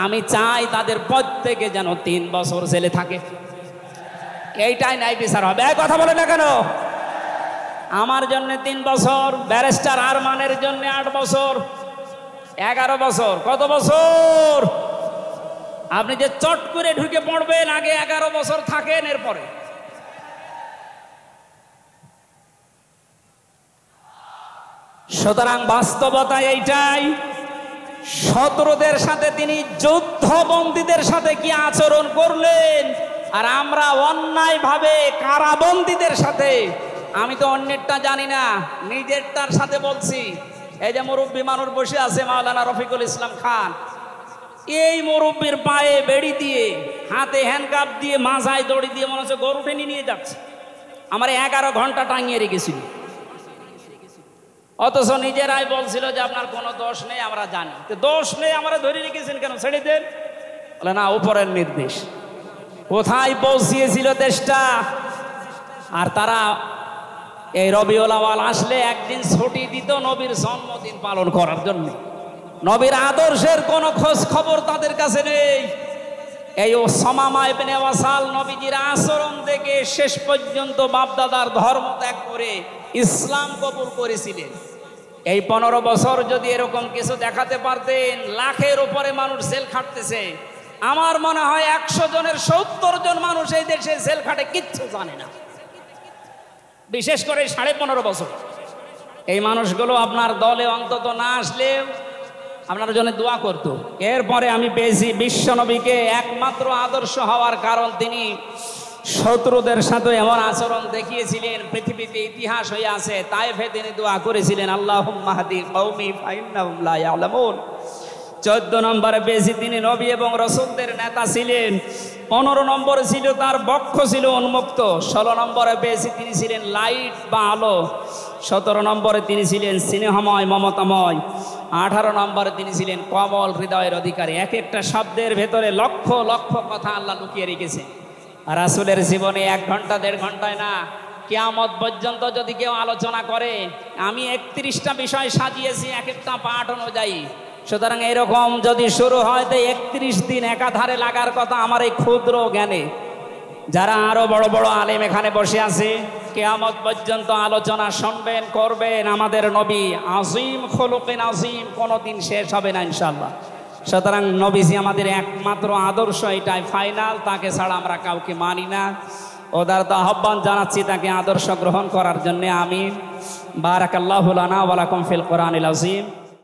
আমি চাই তাদের প্রত্যেকে যেন 3 বছর জেলে থাকে। এইটাই নাই বিচার হবে। কথা বলে না কেন? আমার জন্য 3 বছর, ব্যারিস্টার আরমানের জন্য 8 বছর, 11 বছর। কত বছর? আপনি যে চট করে ঢুকে পড়বেন, আগে 11 বছর থাকেন, এরপরে। সুতরাং বাস্তবতা এইটাই। শত্রুদের সাথে তিনি যুদ্ধবন্দীদের সাথে কি আচরণ করলেন, আর আমরা অন্যায় ভাবে কারাবন্দীদের সাথে। আমি তো অন্যেরটা জানি না, নিজেরটার সাথে বলছি। এই যে মুরব্বী মানুষ বসে আছে মাওলানা রফিকুল ইসলাম খান, এই মুরব্বীর পায়ে বেড়ি দিয়ে, হাতে হ্যান্ডকাপ দিয়ে, মাথায় দড়ি দিয়ে মনে হচ্ছে গরু টেনে নিয়ে যাচ্ছে। আমার 11 ঘন্টা টাঙিয়ে রেখেছিল, অথচ নিজেরাই বলছিল যে আপনার কোনো দোষ নেই, আমরা জানি। দোষ নেই, আমরা ধরে রেখেছেন কেন, ছেড়ে দেন। বলে না, উপরের নির্দেশ। কোথায় পৌঁছিয়েছিল দেশটা। আর তারা এই রবিউল আউয়াল আসলে একদিন ছুটি দিত নবীর জন্মদিন পালন করার জন্য। নবীর আদর্শের কোনো খোঁজ খবর তাদের কাছে নেই। এই ওসামা ইবনে ওয়াসাল নবীজির আচরণ থেকে শেষ পর্যন্ত বাপদাদার ধর্ম ত্যাগ করে ইসলাম কবুল করেছিলেন। এই 15 বছর যদি এরকম কিছু দেখাতে পারতেন, লাখের উপরে মানুষ জেল খাটতেছে, আমার মনে হয় 100 জনের 70 জন মানুষ এই দেশে জেল খাটে কিচ্ছু জানে না, বিশেষ করে 15.5 বছর। এই মানুষগুলো আপনার দলে অন্তত না আসলে আপনার জন্য দোয়া করত। এরপরে আমি পেয়েছি বিশ্ব নবীকে একমাত্র আদর্শ হওয়ার কারণ তিনি শত্রুদের সাথে এমন আচরণ দেখিয়েছিলেন, পৃথিবীতে ইতিহাস হয়ে আছে। তায়েফে তিনি দোয়া করেছিলেন, আল্লাহুম্মা হাদি কওমি ফাইন্নাহুম লা ইয়ালামুন। 14 নম্বরে পেয়েছি তিনি নবী এবং রাসূলদের নেতা ছিলেন। 15 নম্বরে ছিল তার বক্ষ ছিল উন্মুক্ত। 16 নম্বরে পেয়েছি তিনি ছিলেন লাইট বা আলো। 17 নম্বরে তিনি ছিলেন স্নেহময় মমতাময়। 18 নম্বরে তিনি ছিলেন কমল হৃদয়ের অধিকারী। এক একটা শব্দের ভেতরে লক্ষ লক্ষ কথা আল্লাহ লুকিয়ে রেখেছে। রাসূলের জীবনে 1 ঘন্টা 1.5 ঘন্টায় না, কিয়ামত পর্যন্ত যদি কেউ আলোচনা করে, আমি 31টা বিষয় সাজিয়েছি এক একটা পাঠ অনুযায়ী। সুতরাং এরকম যদি শুরু হয় তো 31 দিন একাধারে লাগার কথা আমার এই ক্ষুদ্র জ্ঞানে। যারা আরো বড় বড় আলেম এখানে বসে আছে, কিয়ামত পর্যন্ত আলোচনা শুনবেন, করবেন। আমাদের নবী আজিম খুলুকিন আজিম, কোনোদিন শেষ হবে না ইনশাআল্লাহ। সুতরাং নবীজি আমাদের একমাত্র আদর্শ, এটাই ফাইনাল। তাকে ছাড়া আমরা কাউকে মানি না। উদারতা আহ্বান জানাচ্ছি তাকে আদর্শ গ্রহণ করার জন্য। আমিন। বারাকাল্লাহু লানা ওয়া লাকুম ফিল কোরআনিল আযীম।